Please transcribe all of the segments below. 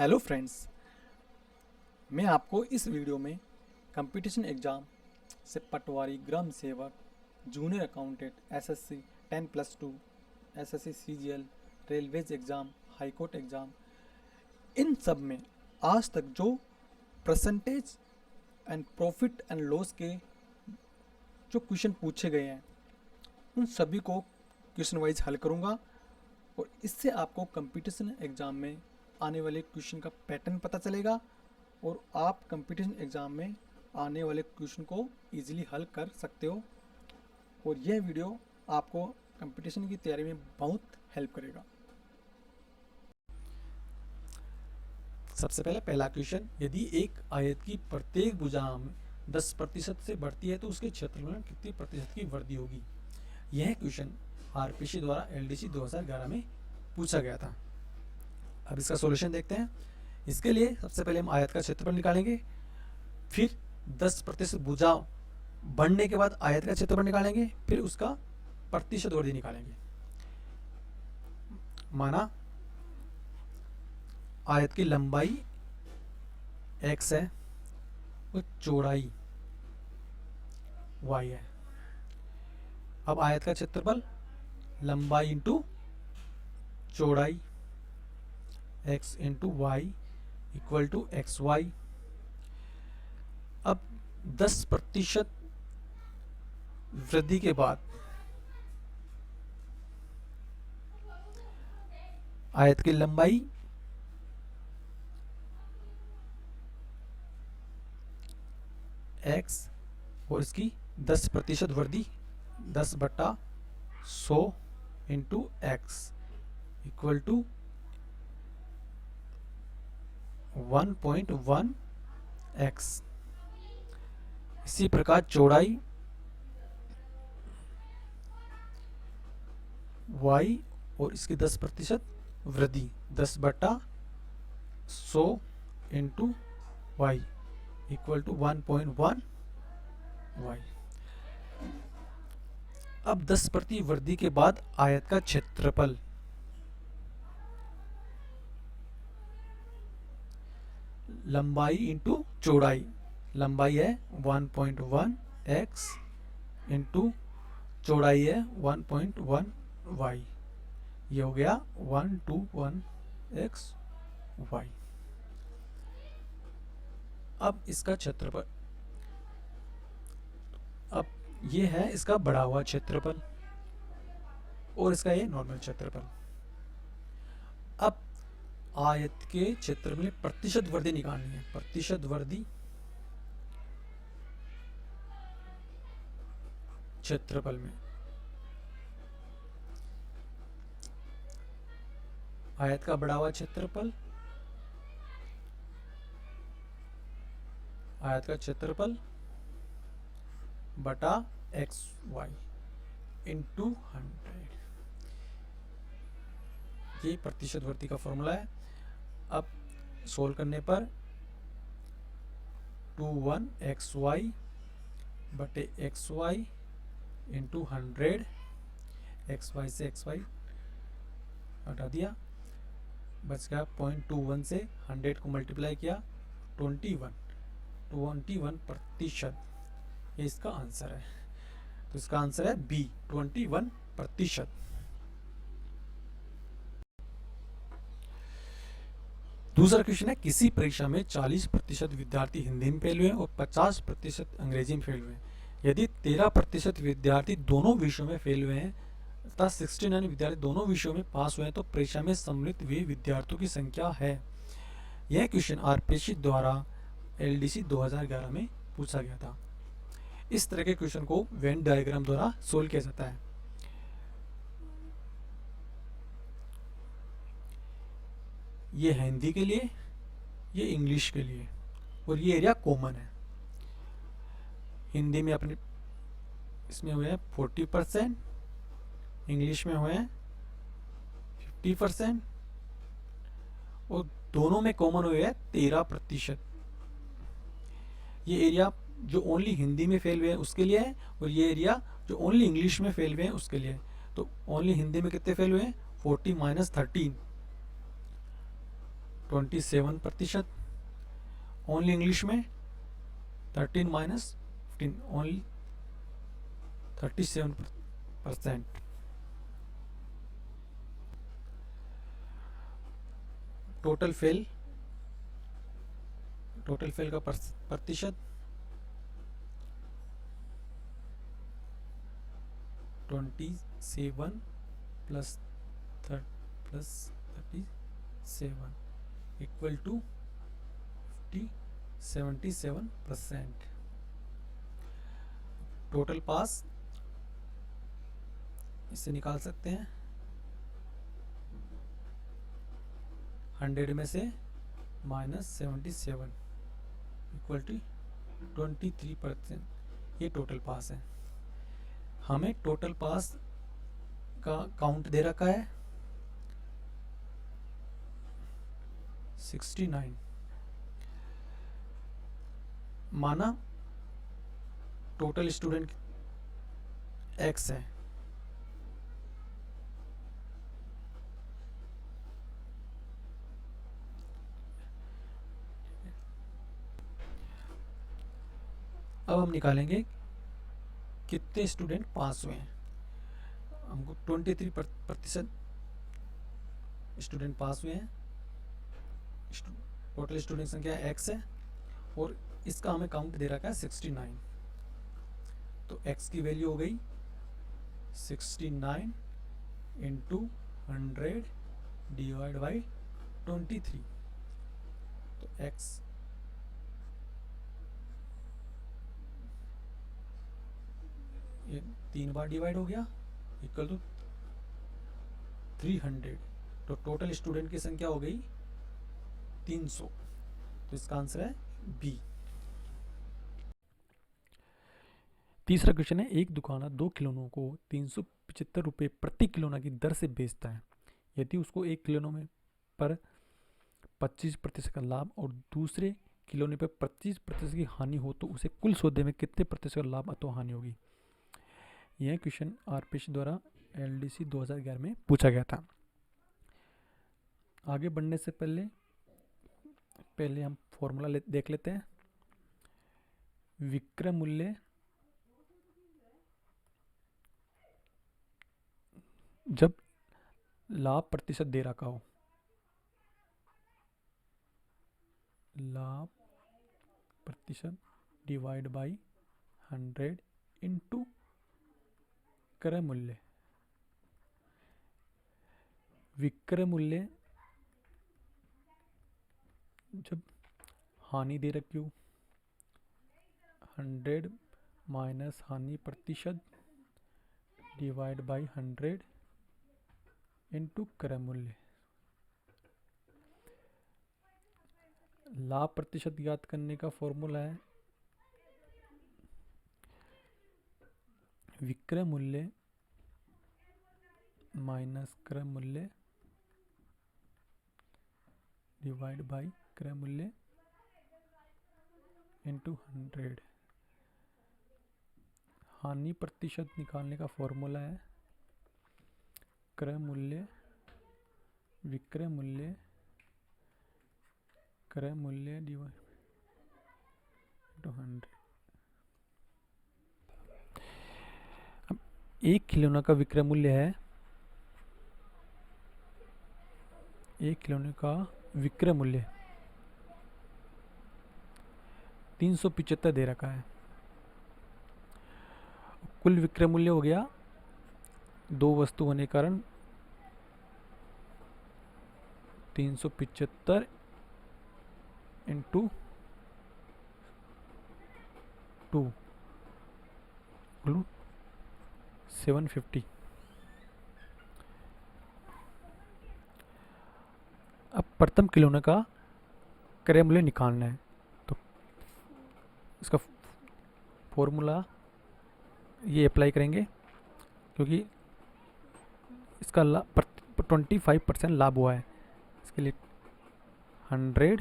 Hello friends, मैं आपको इस वीडियो में कंपटीशन एग्ज़ाम से patwari, Gram Sevak, junior accountant, SSC 10+2, SSC CGL, railways exam, high court exam, इन सब में आज तक जो percentage and profit and loss के जो क्वेश्चन पूछे गए हैं उन सभी को क्वेश्चन वाइज हल करूँगा और इससे आपको कंपटीशन एग्ज़ाम में आने वाले क्वेश्चन का पैटर्न पता चलेगा और आप कंपटीशन एग्ज़ाम में आने वाले क्वेश्चन को इजीली हल कर सकते हो। और यह वीडियो आपको कंपटीशन की तैयारी में बहुत हेल्प करेगा। सबसे पहले पहला क्वेश्चन, यदि एक आयत की प्रत्येक भुजा में 10% से बढ़ती है तो उसके क्षेत्र में कितनी प्रतिशत की वृद्धि होगी। यह क्वेश्चन आरपीसी द्वारा एलडीसी 2011 में पूछा गया था। अब इसका सॉल्यूशन देखते हैं। इसके लिए सबसे पहले हम आयत का क्षेत्रफल निकालेंगे, फिर 10% भुजा बढ़ने के बाद आयत का क्षेत्रफल निकालेंगे, फिर उसका प्रतिशत वृद्धि निकालेंगे। माना आयत की लंबाई x है और चौड़ाई y है। अब आयत का क्षेत्रफल लंबाई इंटू चौड़ाई x into y equal to x y. अब 10% वृद्धि के बाद आयत की लंबाई x और इसकी 10% वृद्धि 10/100 into x equal to 1.1 x। इसी प्रकार चौड़ाई y और इसकी 10% वृद्धि 10/100 into y equal to 1.1 y। अब 10% वृद्धि के बाद आयत का क्षेत्रफल लंबाई इंटू चौड़ाई, लंबाई है 1.1 x इंटू चौड़ाई है 1.1 y। ये हो गया 121 x y। अब इसका क्षेत्रफल, अब ये है इसका बढ़ा हुआ क्षेत्रफल और इसका ये नॉर्मल क्षेत्रफल। अब आयत के क्षेत्र में प्रतिशत वृद्धि निकालनी है। प्रतिशत वृद्धि क्षेत्रफल में आयत का बढ़ा हुआ क्षेत्रफल, आयत का क्षेत्रफल बटा एक्स वाई इंटू 100। ये प्रतिशत वृद्धि का फॉर्मूला है। अब सोल्व करने पर 21 एक्स वाई बटे x y into 100, x y से एक्स वाई हटा दिया, बच गया 0.21 से 100 को मल्टीप्लाई किया 21%। ये इसका आंसर है। तो इसका आंसर है बी, 21%। दूसरा क्वेश्चन है, किसी परीक्षा में 40% विद्यार्थी हिंदी में फेल हुए और 50% अंग्रेजी में फेल हुए। यदि 13% विद्यार्थी दोनों विषयों में फेल हुए हैं तथा 69 विद्यार्थी दोनों विषयों में पास हुए हैं तो परीक्षा में सम्मिलित हुए विद्यार्थियों की संख्या है। यह क्वेश्चन आरपीसी द्वारा एलडीसी 2011 में पूछा गया था। इस तरह के क्वेश्चन को वेन डायग्राम द्वारा सोल्व किया जाता है। ये हिंदी के लिए, ये इंग्लिश के लिए, और ये एरिया कॉमन है। हिंदी में अपने इसमें हुए हैं 40%, इंग्लिश में हुए हैं 50% और दोनों में कॉमन हुए हैं 13%। ये एरिया जो ओनली हिंदी में फेल हुए हैं उसके लिए है और ये एरिया जो ओनली इंग्लिश में फेल हुए हैं उसके लिए। तो ओनली हिंदी में कितने फेल हुए हैं 40 - 13 27%। ओनली इंग्लिश में 13 माइनस 15, ओनली 37%। टोटल फेल का प्रतिशत 27 प्लस 37 इक्वल टू 77%। टोटल पास इससे निकाल सकते हैं, 100 में से -77 इक्वल टू 23%। ये टोटल पास है। हमें टोटल पास का काउंट दे रखा है 69। माना टोटल स्टूडेंट x है, अब हम निकालेंगे कितने स्टूडेंट पास हुए हैं। हमको 23% स्टूडेंट पास हुए हैं, टोटल स्टूडेंट संख्या x है और इसका हमें काउंट दे रखा है 69। तो x की वैल्यू हो गई 69 इंटू 100 डिवाइड बाई 23। तो x ये 3 बार डिवाइड हो गया इक्वल टू 300। तो टोटल स्टूडेंट की संख्या हो गई 300। तो इसका आंसर है बी। तीसरा क्वेश्चन है, एक दुकानदार 2 खिलौनों को 375 रुपये प्रति खिलौना की दर से बेचता है। यदि उसको एक खिलौनों में पर 25% का लाभ और दूसरे खिलौने पर 25% की हानि हो तो उसे कुल सौदे में कितने प्रतिशत का लाभ अथवा हानि होगी। यह क्वेश्चन आरपीएस द्वारा एलडीसी 2011 में पूछा गया था। आगे बढ़ने से पहले हम फॉर्मूला देख लेते हैं। विक्रय मूल्य जब लाभ प्रतिशत दे रखा हो, लाभ प्रतिशत डिवाइड बाई 100 इंटू क्रय मूल्य। विक्रय मूल्य जब हानि दे रखी हो, 100 माइनस हानि प्रतिशत डिवाइड बाई 100 इंटू क्रय मूल्य। लाभ प्रतिशत ज्ञात करने का फॉर्मूला है विक्रय मूल्य माइनस क्रय मूल्य डिवाइड बाई क्रय मूल्य इंटू 100। हानि प्रतिशत निकालने का फॉर्मूला है क्रय मूल्य विक्रय मूल्य क्रय मूल्य डिवाइड इंटू 100। अब एक खिलौना का विक्रय मूल्य है, एक खिलौने का विक्रय मूल्य 375 दे रखा है। कुल विक्रय मूल्य हो गया, 2 वस्तु होने के कारण 375 इंटू 2 750। अब प्रथम खिलौने का क्रय मूल्य निकालना है। तो इसका फॉर्मूला ये अप्लाई करेंगे क्योंकि इसका 25% लाभ हुआ है। इसके लिए 100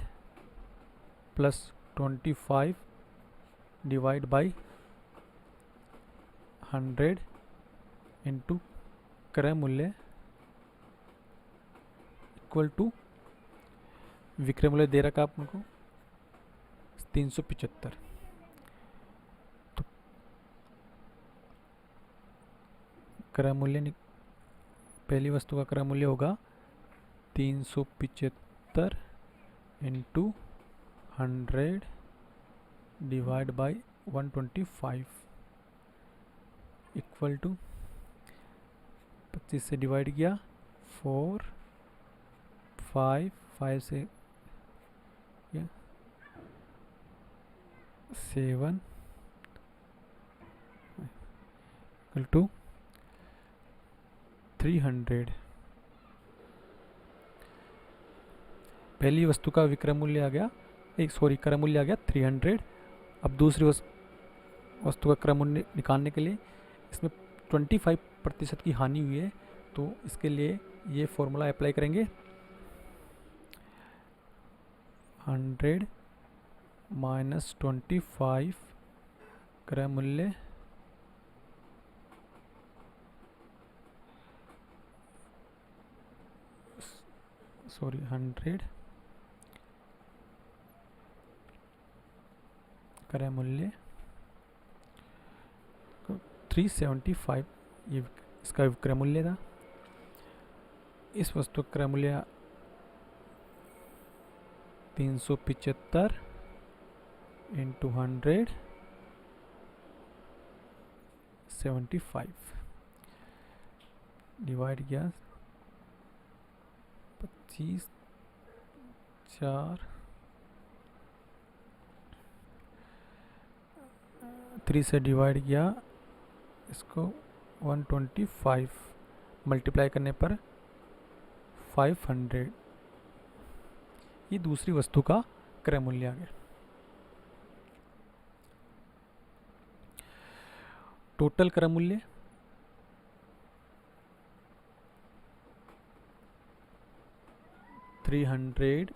प्लस 25 डिवाइड बाई 100 इंटू क्रय मूल्य इक्वल टू विक्रय मूल्य दे रखा अपन को 375। तो क्रय मूल्य, पहली वस्तु का क्रय मूल्य होगा 375 into 100 divide by 125 equal to 25 से डिवाइड किया 4 5 से 7 इक्वल टू 300। पहली वस्तु का विक्रय मूल्य आ गया, क्रय मूल्य आ गया 300। अब दूसरी वस्तु का क्रय मूल्य निकालने के लिए इसमें 25% की हानि हुई है, तो इसके लिए ये फॉर्मूला अप्लाई करेंगे। 100 माइनस 25 क्रय मूल्य सॉरी 100 क्रय मूल्य 375, ये इसका विक्रय मूल्य था। इस वस्तु का क्रय मूल्य 375 इंटू 100 75 डिवाइड किया 25 4 3 से डिवाइड किया इसको 125 मल्टीप्लाई करने पर 500, ये दूसरी वस्तु का क्रय मूल्य आ गया। टोटल क्रय मूल्य 300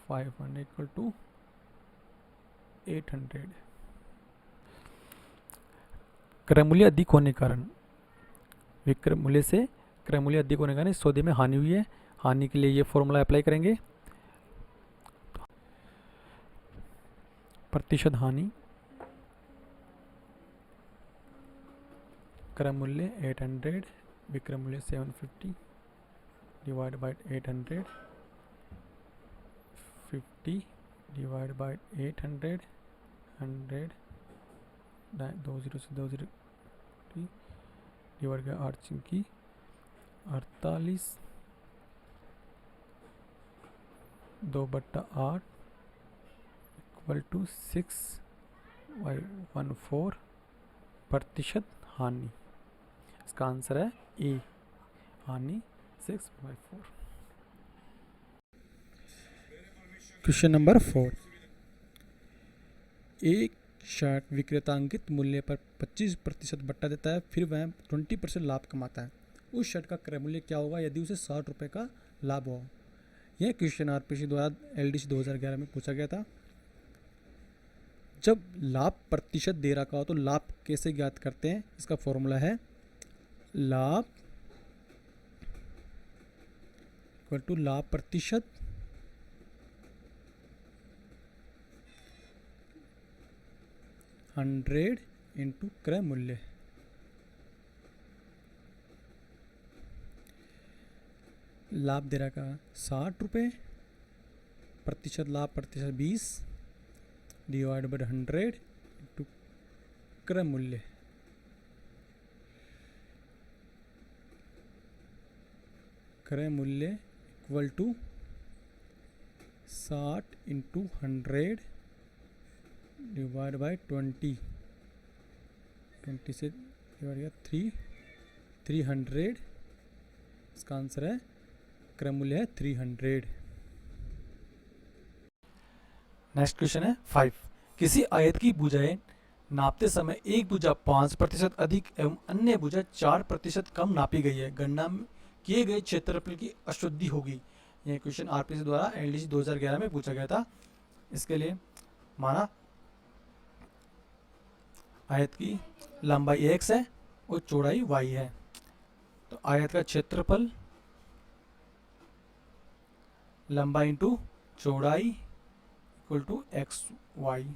500 इक्वल टू 800। क्रय मूल्य अधिक होने के कारण, विक्रय मूल्य से क्रय मूल्य अधिक होने के कारण इस सौदे में हानि हुई है। हानि के लिए ये फॉर्मूला अप्लाई करेंगे। प्रतिशत हानि, क्रय मूल्य 800 विक्रय मूल्य 750 डिवाइड बाय 800 50 डिवाइड बाय 800 100 20 से 20 डिवाइड किया 8 की 48 2/8 इक्वल टू 6/14 प्रतिशत हानि। इसका आंसर है ए, हानि 6/4। क्वेश्चन नंबर 4, एक शर्ट विक्रेतांकित मूल्य पर 25% बट्टा देता है, फिर वह 20% लाभ कमाता है। उस शर्ट का क्रय मूल्य क्या होगा यदि उसे 60 रुपये का लाभ हो? यह क्वेश्चन आरपीसी द्वारा एलडीसी 2011 में पूछा गया था। जब लाभ प्रतिशत दे रखा हो तो लाभ कैसे ज्ञात करते हैं? इसका फॉर्मूला है लाभ इक्वल टू लाभ प्रतिशत $100 इंटू क्रय मूल्य। लाभ दे रखा 60 रुपये, प्रतिशत लाभ प्रतिशत 20 डिवाइड बाय 100 इंटू क्रय मूल्य। क्रय मूल्य equal to 60 into 100 divide by 20 से डिवाइड किया 300। इसका आंसर है, क्रय मूल्य है 300। नेक्स्ट क्वेश्चन है 5, किसी आयत की भुजाएं नापते समय एक भुजा 5% अधिक एवं अन्य भुजा 4% कम नापी गई है, गणना किए गए क्षेत्रफल की अशुद्धि होगी। यह क्वेश्चन आरपीसी द्वारा एलडीसी 2011 में पूछा गया था। इसके लिए माना आयत की लंबाई x है और चौड़ाई y है, तो आयत का क्षेत्रफल लंबाई इंटू चौड़ाई equal to x y.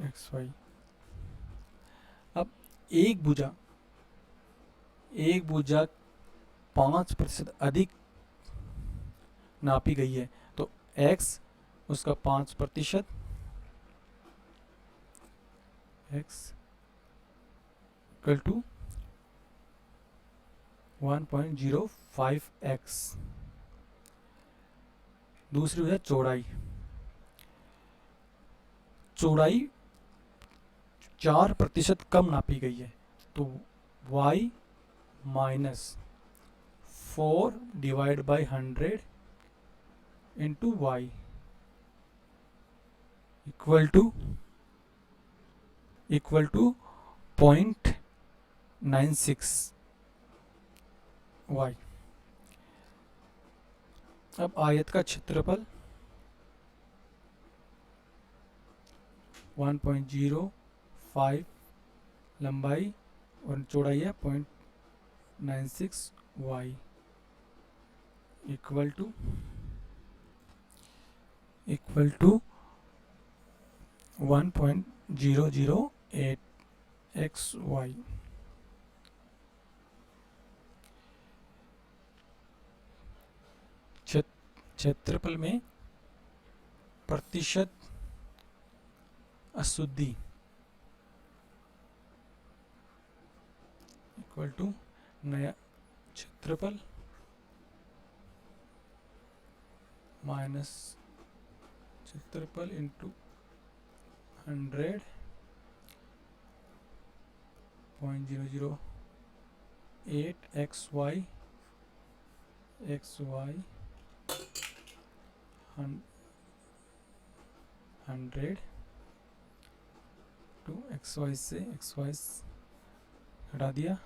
X y. अब एक भुजा 5% अधिक नापी गई है, तो x उसका 5%, x इक्वल टू 1.05x। दूसरी वजह चौड़ाई 4% कम नापी गई है, तो y minus 4 divide by 100 into y equal to 0.96 y। अब आयत का क्षेत्रफल 1.05 लंबाई और चौड़ाई है 0.96 y इक्वल टू 1.008 xy। क्षेत्रफल में प्रतिशत अशुद्धि इक्वल टू नया क्षेत्रफल माइनस क्षेत्रफल इंटू 100.008 xy 100 टू xy से xy हटा दिया,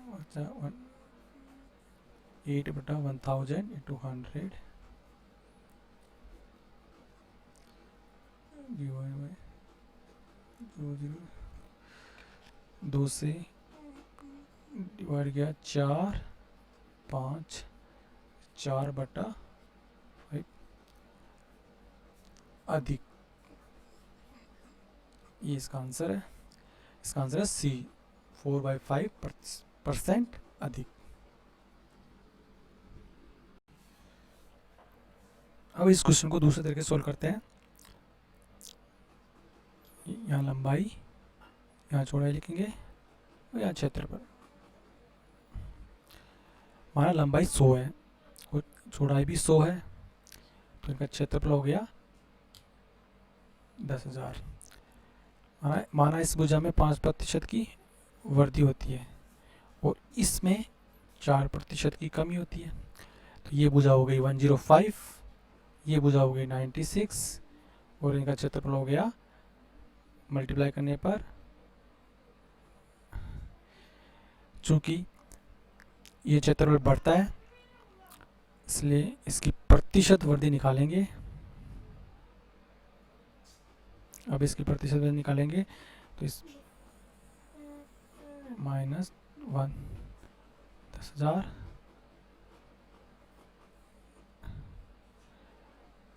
8/1000 इंटू 100 2 से डिवाइड किया 4/5 अधिक। ये इसका आंसर है। इसका आंसर है सी, 4/5% अधिक। अब इस क्वेश्चन को दूसरे तरीके से सोल्व करते हैं। यहाँ लंबाई, यहाँ चौड़ाई लिखेंगे और यहाँ क्षेत्रफल। हमारा लंबाई 100 है और चौड़ाई भी 100 है, तो इनका क्षेत्रफल हो गया 10,000। माना इस भुजा में 5% की वृद्धि होती है और इसमें 4% की कमी होती है, तो ये भुजा हो गई 105, ये भुजा हो गई 96 और इनका क्षेत्रफल हो गया, मल्टीप्लाई करने पर, चूंकि ये क्षेत्रफल बढ़ता है इसलिए इसकी प्रतिशत वृद्धि निकालेंगे। अब इसकी प्रतिशत वृद्धि निकालेंगे तो इस -1 10,000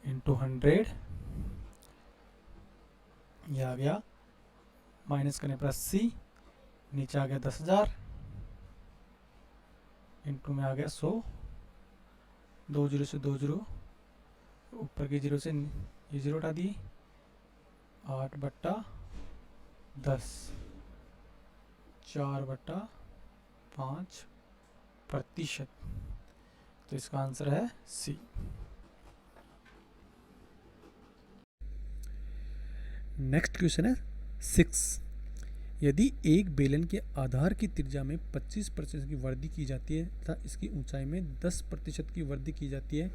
इंटू 100, ये आ गया, माइनस करने पर 80, नीचे आ गया 10,000 इंटू में आ गया 100, 2 जीरो से 2 जीरो, ऊपर के जीरो से ये जीरो हटा दी, 8/10, 4/5%। तो इसका आंसर है सी। नेक्स्ट क्वेश्चन है 6। यदि एक बेलन के आधार की त्रिज्या में 25% की वृद्धि की जाती है तथा इसकी ऊंचाई में 10% की वृद्धि की जाती है,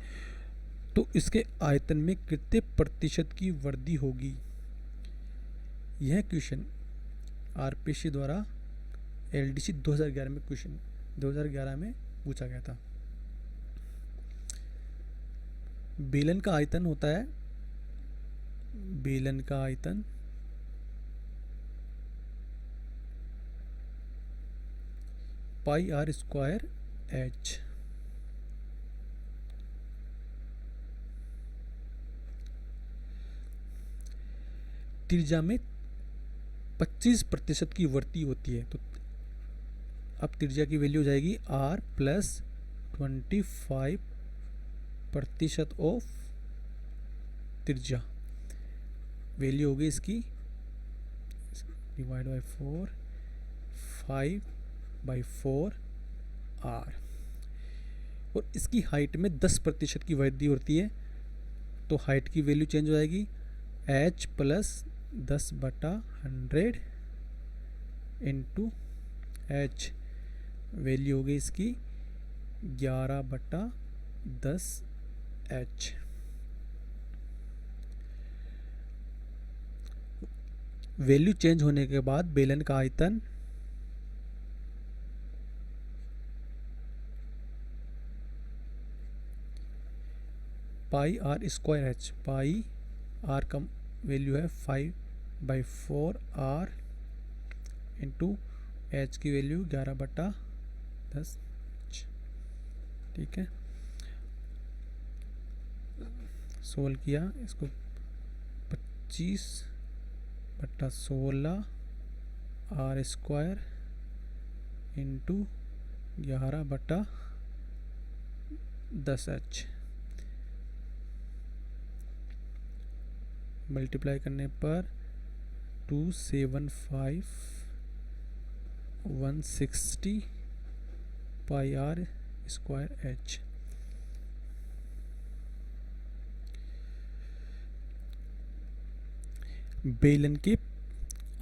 तो इसके आयतन में कितने प्रतिशत की वृद्धि होगी? यह क्वेश्चन आरपीसी द्वारा एलडीसी 2011 में पूछा गया था। बेलन का आयतन होता है, बेलन का आयतन पाई आर स्क्वायर एच। त्रिज्या में 25% की वृद्धि होती है, तो अब त्रिज्या की वैल्यू हो जाएगी आर प्लस 25% ऑफ त्रिज्या। वैल्यू होगी इसकी डिवाइड बाई 4, 5/4 आर। और इसकी हाइट में 10% की वृद्धि होती है, तो हाइट की वैल्यू चेंज हो जाएगी h plus 10/100 into H. Value हो गई इसकी 11/10 एच। वैल्यू चेंज होने के बाद बेलन का आयतन pi are square H. Pi R का वैल्यू है 5/4 आर इंटू एच की वैल्यू 11/10। ठीक है, सोल्व किया इसको 25/16 R square into 11/10 H. Multiply करने पर 275/160 पाई आर स्क्वायर एच। बेलन के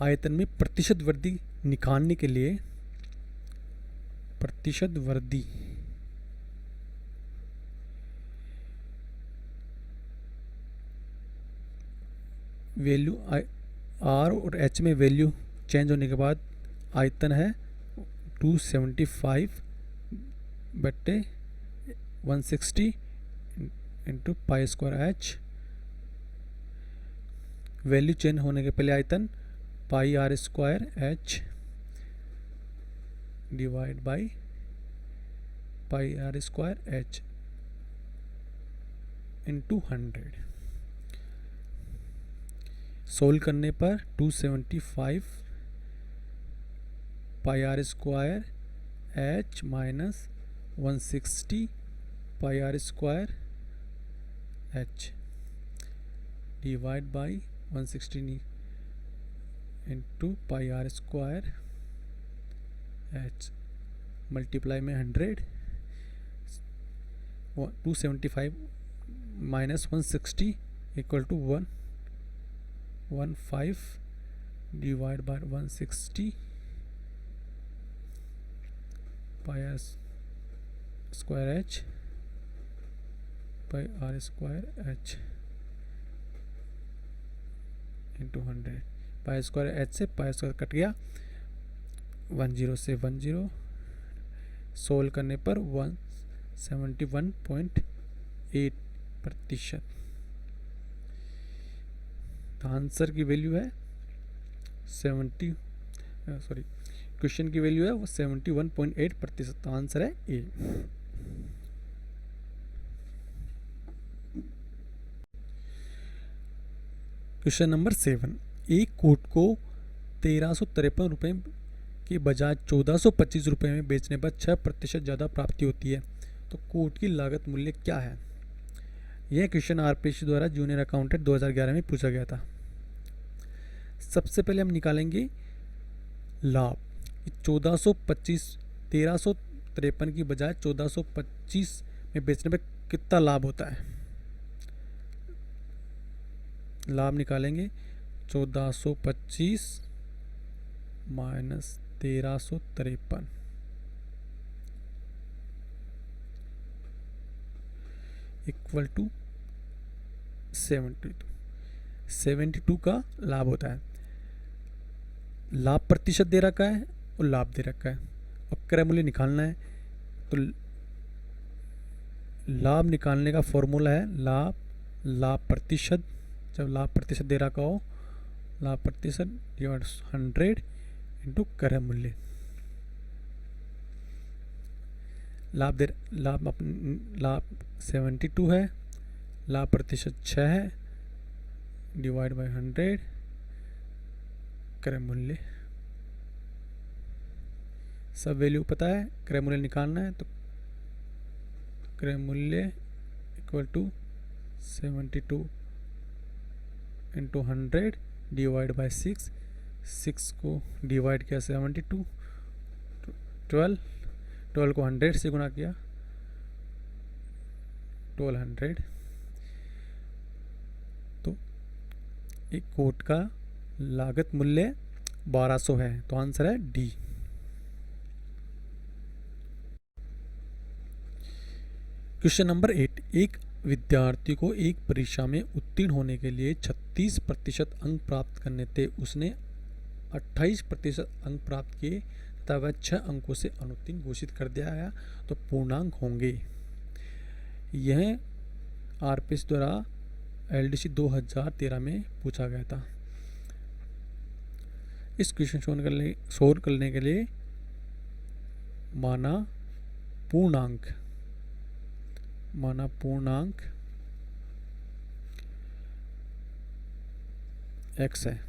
आयतन में प्रतिशत वृद्धि निकालने के लिए प्रतिशत वृद्धि वैल्यू आर और एच में वैल्यू चेंज होने के बाद आयतन है 275/160 into pi square H. Value change होने के पहले आयतन pi are square H divide by pi are square H into 100। Solve करने पर 275 pi are square H minus 160 pi are square H divide by 160 into pi are square H multiply में 100। 275 minus 160 equal to 115 divide by 160 pi are square H pi are square H into 100। Pi square h से pi square cut गया, 10 से 10। Solve करने पर 171.8%। Answer की value है 70, sorry question की value है वो 71.8%। आंसर है ए। Question number 7। एक कोट को 1353 रुपये के बजाय 1425 रुपये में बेचने पर 6% ज़्यादा प्राप्ति होती है, तो कोट की लागत मूल्य क्या है? यह क्वेश्चन आरपीएससी द्वारा जूनियर अकाउंटेंट 2011 में पूछा गया था। सबसे पहले हम निकालेंगे लाभ। 1353 की बजाय 1425 में बेचने पर कितना लाभ होता है? लाभ निकालेंगे 1425 माइनस 1353 इक्वल टू 72 का लाभ होता है। लाभ प्रतिशत दे रखा है और लाभ दे रखा है और क्रय मूल्य निकालना है। तो लाभ निकालने का फॉर्मूला है लाभ प्रतिशत। जब लाभ प्रतिशत दे रखा हो, लाभ प्रतिशत डिवाइड 100 इंटू क्रय मूल्य। लाभ 72 है, लाभ प्रतिशत 6 है, डिवाइड बाय 100, क्रय मूल्य सब वैल्यू पता है, क्रय मूल्य निकालना है तो क्रय मूल्य equal to 72 into 100 divide by 6, 6 को डिवाइड किया 72, 12 को 100 से गुणा किया 1200, तो एक कोट का लागत मूल्य 1200 है, तो आंसर है डी। क्वेश्चन नंबर 8, एक विद्यार्थी को एक परीक्षा में उत्तीर्ण होने के लिए 36% अंक प्राप्त करने थे, उसने 28% अंक प्राप्त किए तथा वह 6 अंकों से अनुत्तीर्ण घोषित कर दिया गया, तो पूर्णांक होंगे। यह आरपीएस द्वारा एलडीसी 2013 में पूछा गया था। इस क्वेश्चन सोल्व करने के लिए माना पूर्णांक x है,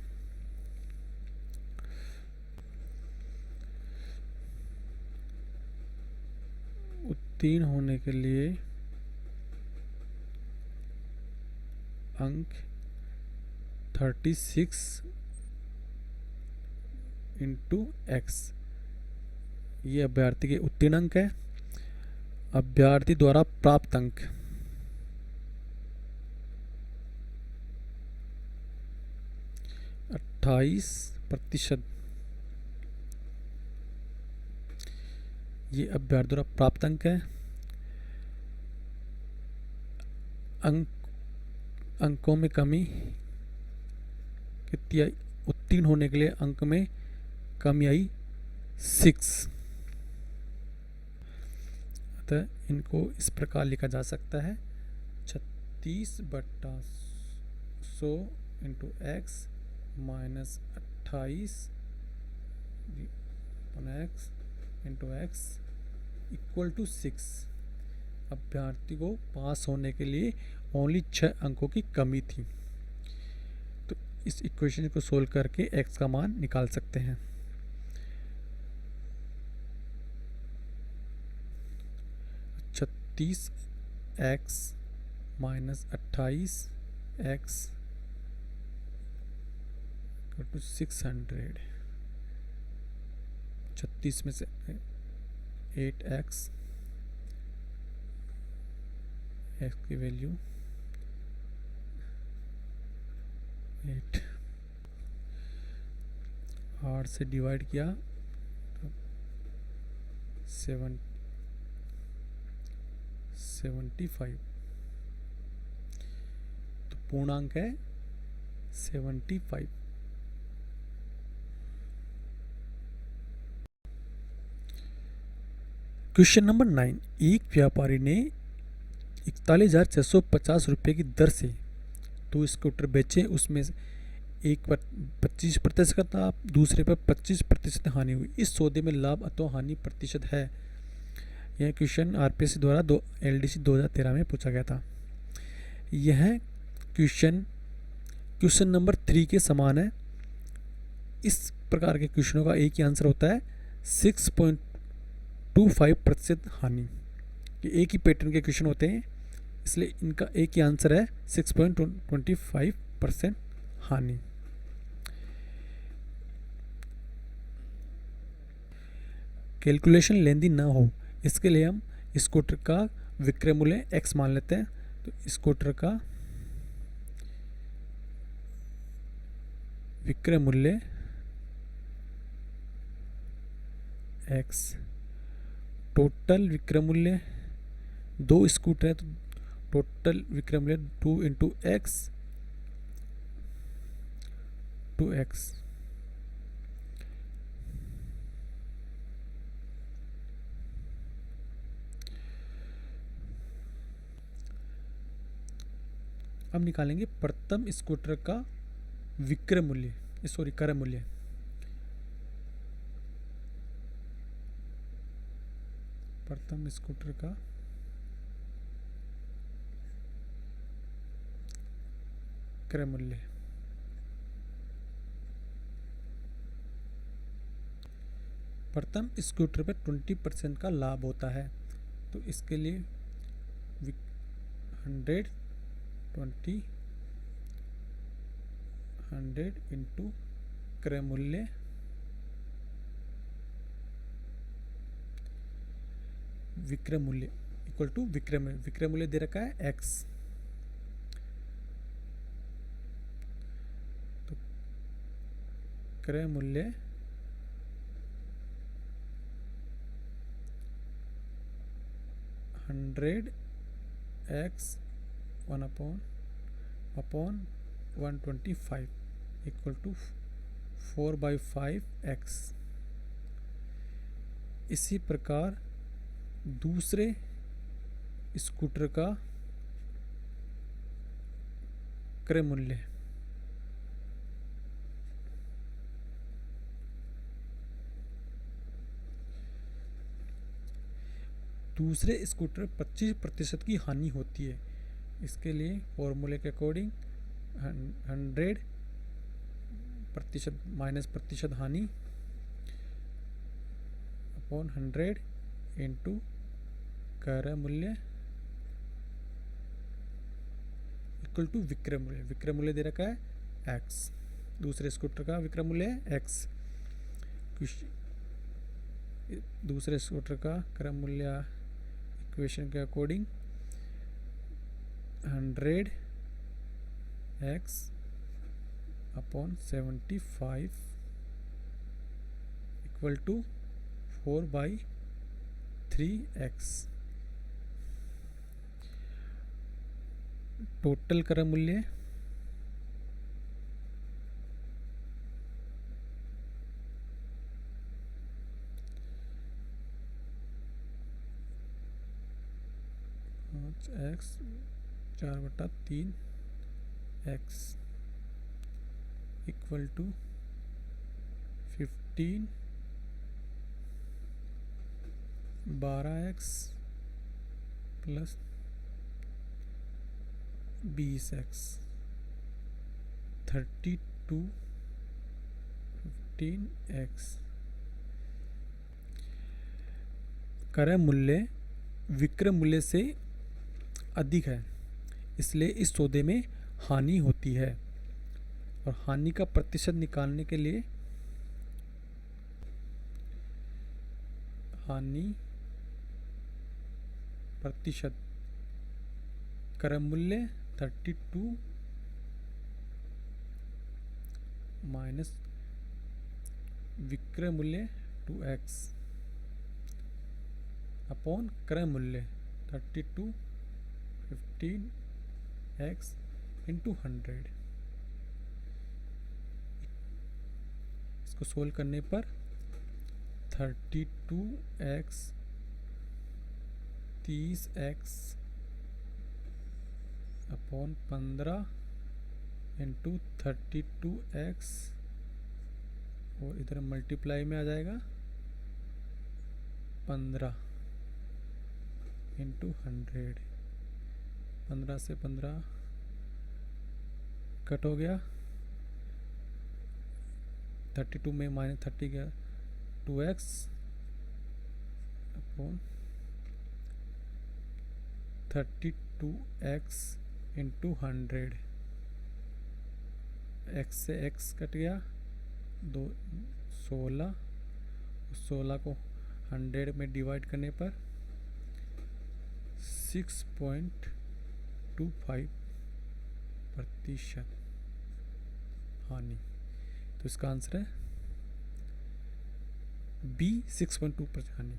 उत्तीर्ण होने के लिए अंक 36 इंटू एक्स, ये अभ्यर्थी के उत्तीर्ण अंक है। अभ्यर्थी द्वारा प्राप्त अंक 28%, ये अभ्यर्थी द्वारा प्राप्त अंक है। अंकों में कमी कितनी आई? उत्तीर्ण होने के लिए अंक में कमी आई 6, अतः इनको इस प्रकार लिखा जा सकता है 36/100 into x minus 28x into x equal to 6। अभ्यर्थी को पास होने के लिए ओनली 6 अंकों की कमी थी, तो इस इक्वेशन को सोल्व करके x का मान निकाल सकते हैं। 36x माइनस 28x टू 600, 36 में से 8x, x की वैल्यू 8, 8 से डिवाइड किया तो 75, तो पूर्णांक है 75। क्वेश्चन नंबर 9, एक व्यापारी ने 41,650 रुपये की दर से 2 स्कूटर बेचे, उसमें एक पर 25% लाभ, दूसरे पर 25% हानि हुई। इस सौदे में लाभ अथवा हानि प्रतिशत है। यह क्वेश्चन आरपीएस द्वारा एलडीसी 2013 में पूछा गया था। यह क्वेश्चन नंबर 3 के समान है। इस प्रकार के क्वेश्चनों का एक ही आंसर होता है 6.25% हानि। ये एक ही पैटर्न के क्वेश्चन होते हैं, इसलिए इनका एक ही आंसर है 6.25% हानि। कैलकुलेशन लेंदी ना हो, इसके लिए हम स्कूटर का विक्रय मूल्य x मान लेते हैं। तो स्कूटर का विक्रय मूल्य x, टोटल विक्रय मूल्य 2 स्कूटर है तो टोटल विक्रय मूल्य 2 इंटू एक्स 2x, अब निकालेंगे प्रथम स्कूटर का विक्रय मूल्य, सॉरी क्रय मूल्य। प्रथम स्कूटर का क्रय मूल्य। प्रथम स्कूटर पर 20% का लाभ होता है, तो इसके लिए 100 इंटू क्रय मूल्य विक्रय मूल्य इक्वल टू विक्रय मूल्य दे रखा है x। तो क्रय मूल्य hundred x 1/125 equal to 4/5x। इसी प्रकार दूसरे स्कूटर का क्रय मूल्य दूसरे स्कूटर 25% की हानि होती है, इसके लिए फॉर्मूले के अकॉर्डिंग 100% माइनस प्रतिशत हानि अपॉन 100 इंटू क्रय मूल्य इक्वल टू विक्रय मूल्य। विक्रय मूल्य दे रखा है x, दूसरे स्कूटर का विक्रय मूल्य है x। दूसरे स्कूटर का क्रय मूल्य इक्वेशन के according 100x upon 75 equal to 4/3x। Total क्रय मूल्य x 4/3x equal to 15 12x plus 20x 32 15x। क्रय मूल्य विक्रय मूल्य से अधिक है, इसलिए इस सौदे में हानि होती है, और हानि का प्रतिशत निकालने के लिए हानि प्रतिशत क्रय मूल्य 32 माइनस विक्रय मूल्य 2x अपॉन क्रय मूल्य 32 15x इंटू 100। इसको सोल्व करने पर 32x 30x upon 15 into 32x, और इधर मल्टीप्लाई में आ जाएगा 15 इंटू 100। 15 से 15 कट हो गया, 32 में माइनस 30 गया, 2x upon 32x into 100। x से x कट गया, 16 को 100 में डिवाइड करने पर 6.25% हानि। तो इसका आंसर है बी 6.2% हानि।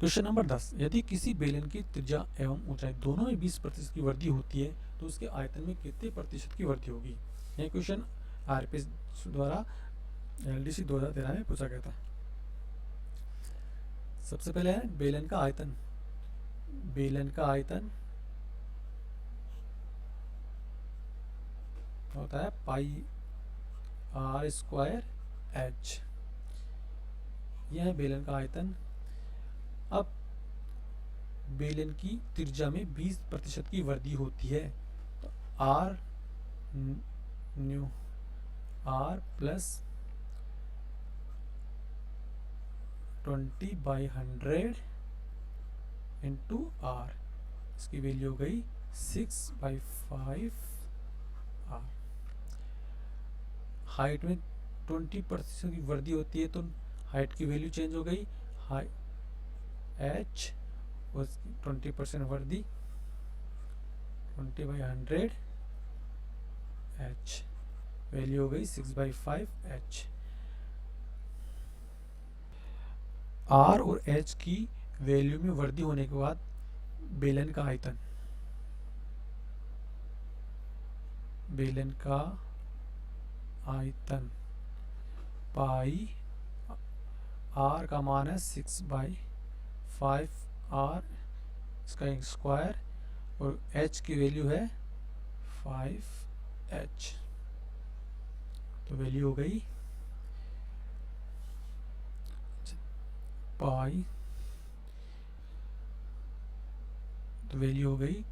क्वेश्चन नंबर 10, यदि किसी बेलन की त्रिज्या एवं ऊंचाई दोनों में 20% की वृद्धि होती है तो उसके आयतन में कितने प्रतिशत की वृद्धि होगी। यह क्वेश्चन आरपीएस द्वारा एलडीसी 2013 में पूछा गया था। सबसे पहले है बेलन का आयतन। बेलन का आयतन होता है पाई आर स्क्वायर एच। यह है बेलन का आयतन। अब बेलन की त्रिज्या में 20% की वृद्धि होती है, तो r new r plus 20/100 into r, इसकी वैल्यू हो गई 6/5 आर। हाइट में 20% की वृद्धि होती है तो हाइट की वैल्यू चेंज हो गई, हाई एच उसकी 20% वृद्धि 20/100 एच, वैल्यू हो गई 6/5 एच। आर और एच की वैल्यू में वृद्धि होने के बाद बेलन का आयतन, बेलन का आयतन पाई आर का मान है 6/5 आर इसका स्क्वायर और एच की वैल्यू है 5h, तो वैल्यू हो गई पाई, तो वैल्यू हो गई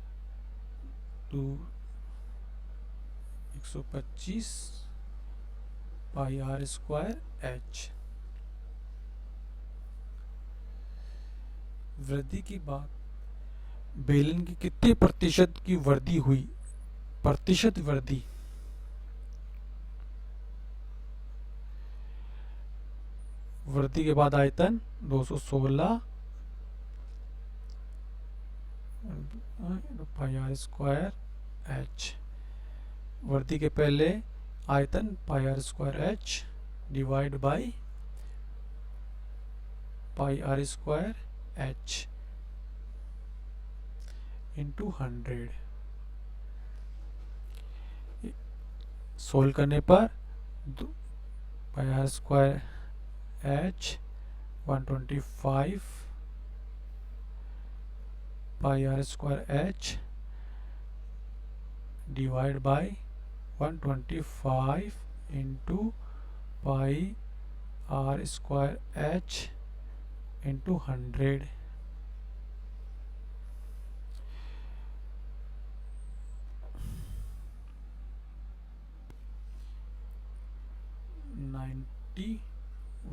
125 पाई आर स्क्वायर एच। वृद्धि की बात, बेलन की कितने प्रतिशत की वृद्धि हुई, प्रतिशत वृद्धि, वृद्धि के बाद आयतन 216 पाई आर स्क्वायर एच, वृद्धि के पहले आयतन pi are square H divide by pi are square H into 100। Solve करने पर pi are square h 125 pi are square H divide by 125 into pi are square H into 100,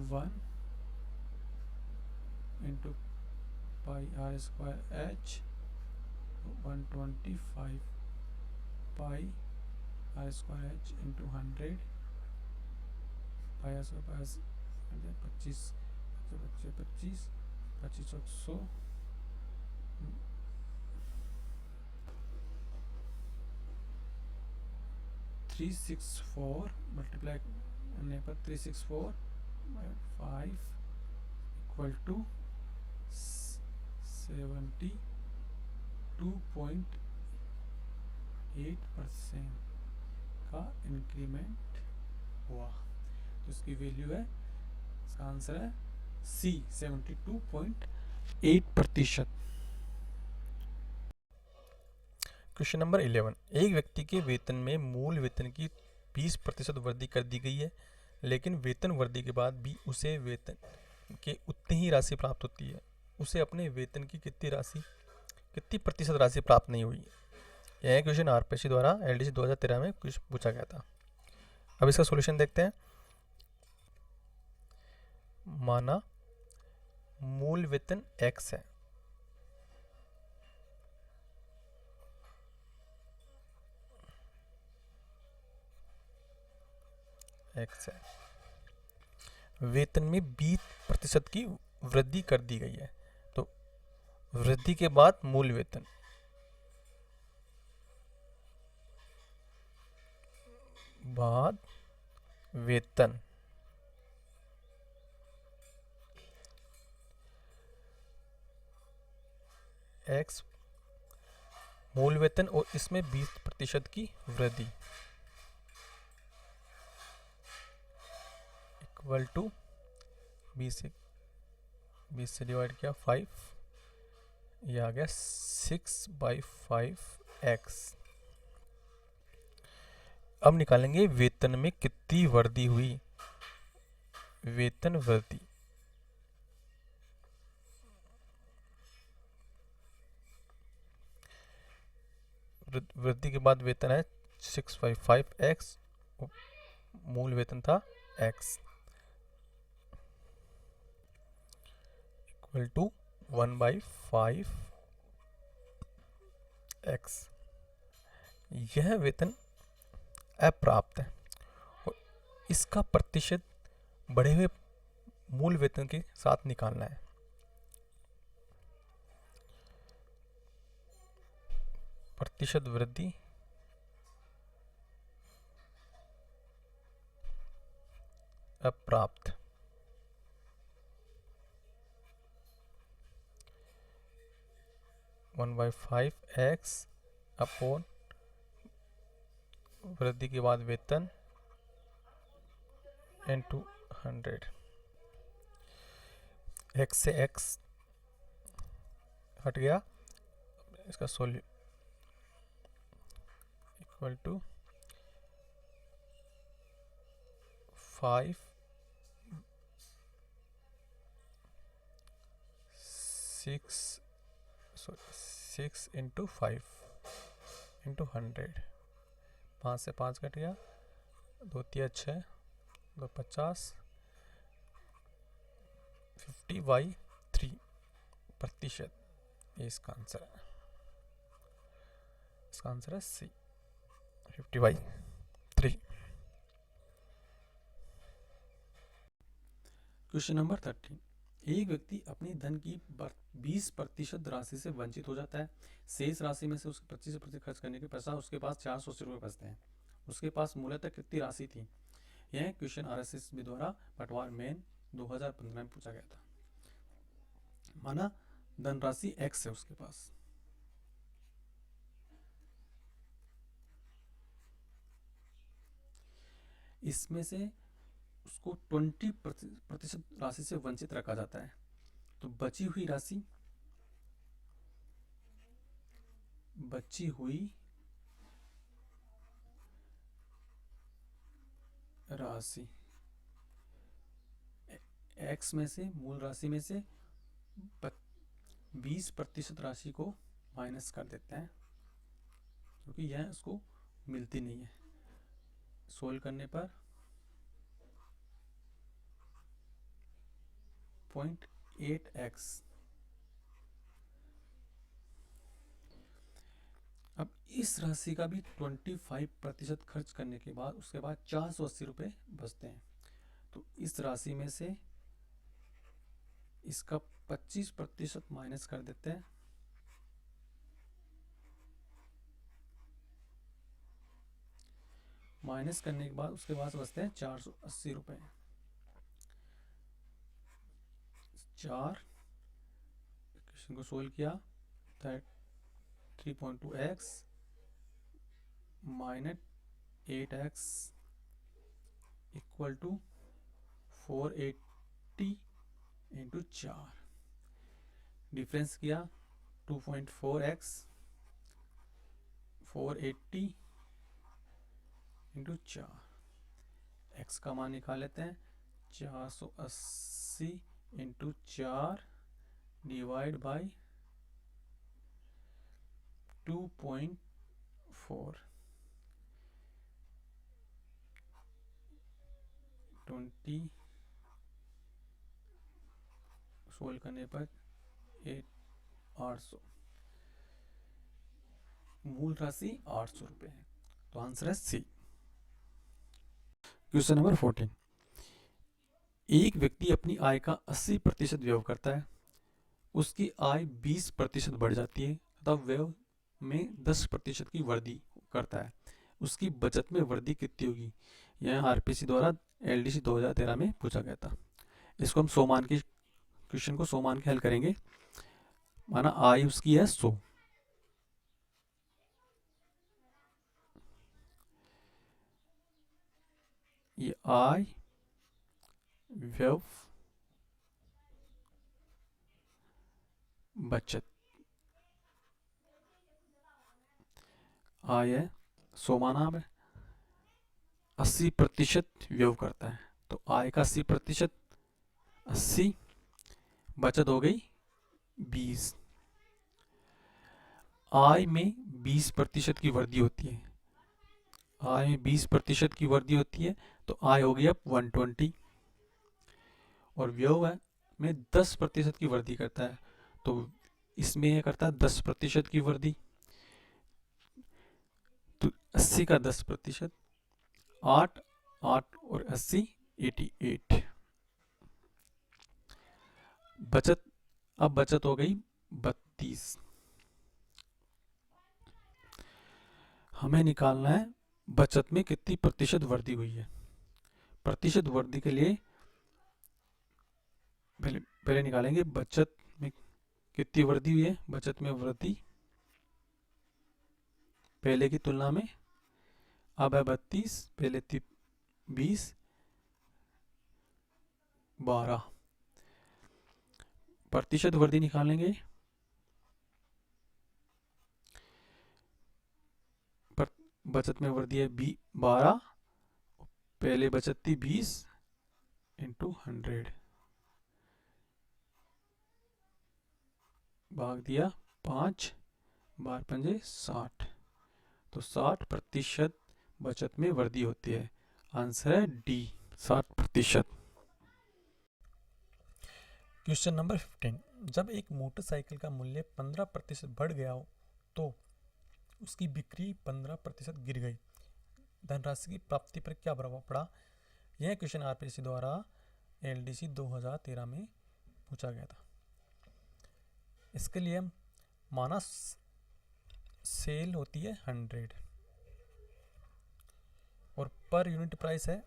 one into pi are square h 125 pi are square H into 100 pi are square 25 25 25 364 multiply करने पर 364/5 equal to 72.8% का increment हुआ, तो इसकी value है, इसका answer है सी 72.8%। Question number 11, एक व्यक्ति के वेतन में मूल वेतन की 20% वृद्धि कर दी गई है, लेकिन वेतन वृद्धि के बाद भी उसे वेतन के उतनी ही राशि प्राप्त होती है। उसे अपने वेतन की कितनी प्रतिशत राशि प्राप्त नहीं हुई। यह क्वेश्चन आरपीएससी द्वारा एलडीसी 2013 में कुछ पूछा गया था। अब इसका सॉल्यूशन देखते हैं। माना मूल वेतन x है, वेतन में 20% की वृद्धि कर दी गई है, तो वृद्धि के बाद मूल वेतन बाद वेतन x मूल वेतन और इसमें 20% की वृद्धि इक्वल टू 20 से डिवाइड किया 5, ये आ गया 6/5x। अब निकालेंगे वेतन में कितनी वृद्धि हुई। वेतन वृद्धि, वृद्धि के बाद वेतन है 655x, मूल वेतन था x, इक्वल टू 1/5x। यह वेतन अप्राप्त है और इसका प्रतिशत बढ़े हुए मूल वेतन के साथ निकालना है। प्रतिशत वृद्धि अप्राप्त, वन बाई 5x अपॉन वृद्धि के बाद वेतन इनटू 100। x से x हट गया, इसका सोल्यू इक्वल टू 5 6 इंटू 5 इंटू 100। 5 से 5 कट गया, 2 तिया 6, 2 50, 50/3 प्रतिशत। ये इसका आंसर है। इसका आंसर है सी, 50/3। Question number 13। एक व्यक्ति अपनी धन की 20% राशि से वंचित हो जाता है। शेष राशि में से उसके 25% खर्च करने के पश्चात उसके पास 480 रुपये बचते हैं। उसके पास मूलतः कितनी राशि थी? यह क्वेश्चन RSSB द्वारा पटवार मेन 2015 में पूछा गया था। माना धनराशि x है उसके पास, इसमें से उसको 20% राशि से वंचित रखा जाता है। तो बची हुई राशि x में से, मूल राशि में से 20% राशि को माइनस कर देते हैं, क्योंकि यह उसको मिलती नहीं है। सोल्व करने पर 0.8x। अब इस राशि का भी 25% खर्च करने के बाद उसके बाद 480 रुपये बचते हैं। तो इस राशि में से इसका 25% माइनस कर देते हैं, माइनस करने के बाद उसके पास बचते हैं 480 रुपये। 4 क्वेश्चन को सोल्व किया, 3.2x minus 8x equal to 480 into 4। Difference किया 2.4x 480 इंटू 4। x का मान निकाल लेते हैं, 480 इंटू 4 डिवाइड बाई 2.4, 20 सोल्व करने पर 800। मूल राशि 800 रुपये है। तो आंसर है सी। Question number 14। एक व्यक्ति अपनी आय का 80% व्यय करता है। उसकी आय 20% बढ़ जाती है तथा व्यय में 10% की वृद्धि करता है। उसकी बचत में वृद्धि कितनी होगी? यह RPC द्वारा LDC 2013 में पूछा गया था। इसको हम 100 मान की क्वेश्चन को 100 मान के हल करेंगे। माना आय उसकी है 100, ये आय व्यय बचत, आय है 100 माना है, 80% व्यय करता है। तो आय का 80%, 80 बचत हो गई 20। आय में 20% की वृद्धि होती है, आय में 20% की वृद्धि होती है, तो आय हो गई अब 120। और व्यय में 10% की वृद्धि करता है, तो इसमें यह करता है 10% की वृद्धि। तो 80 का 10%, 8, 8 और 80, 88। बचत, अब बचत हो गई 32। हमें निकालना है बचत में कितनी प्रतिशत वृद्धि हुई है। प्रतिशत वृद्धि के लिए पहले निकालेंगे बचत में कितनी वृद्धि हुई है। बचत में वृद्धि पहले की तुलना में अब है 32, पहले थी 20, 12। प्रतिशत वृद्धि निकालेंगे, बचत में वृद्धि है 12, पहले बचत थी 20 इंटू 100, भाग दिया 5, 12 पंजे 60। तो 60% बचत में वृद्धि होती है। आंसर है डी, 60%। क्वेश्चन नंबर 15, जब एक मोटरसाइकिल का मूल्य 15% बढ़ गया हो तो उसकी बिक्री 15% गिर गई, धनराशि की प्राप्ति पर क्या प्रभाव पड़ा। यह क्वेश्चन आरपीएससी द्वारा एलडीसी 2013 में पूछा गया था। इसके लिए माना सेल होती है 100 और पर यूनिट प्राइस है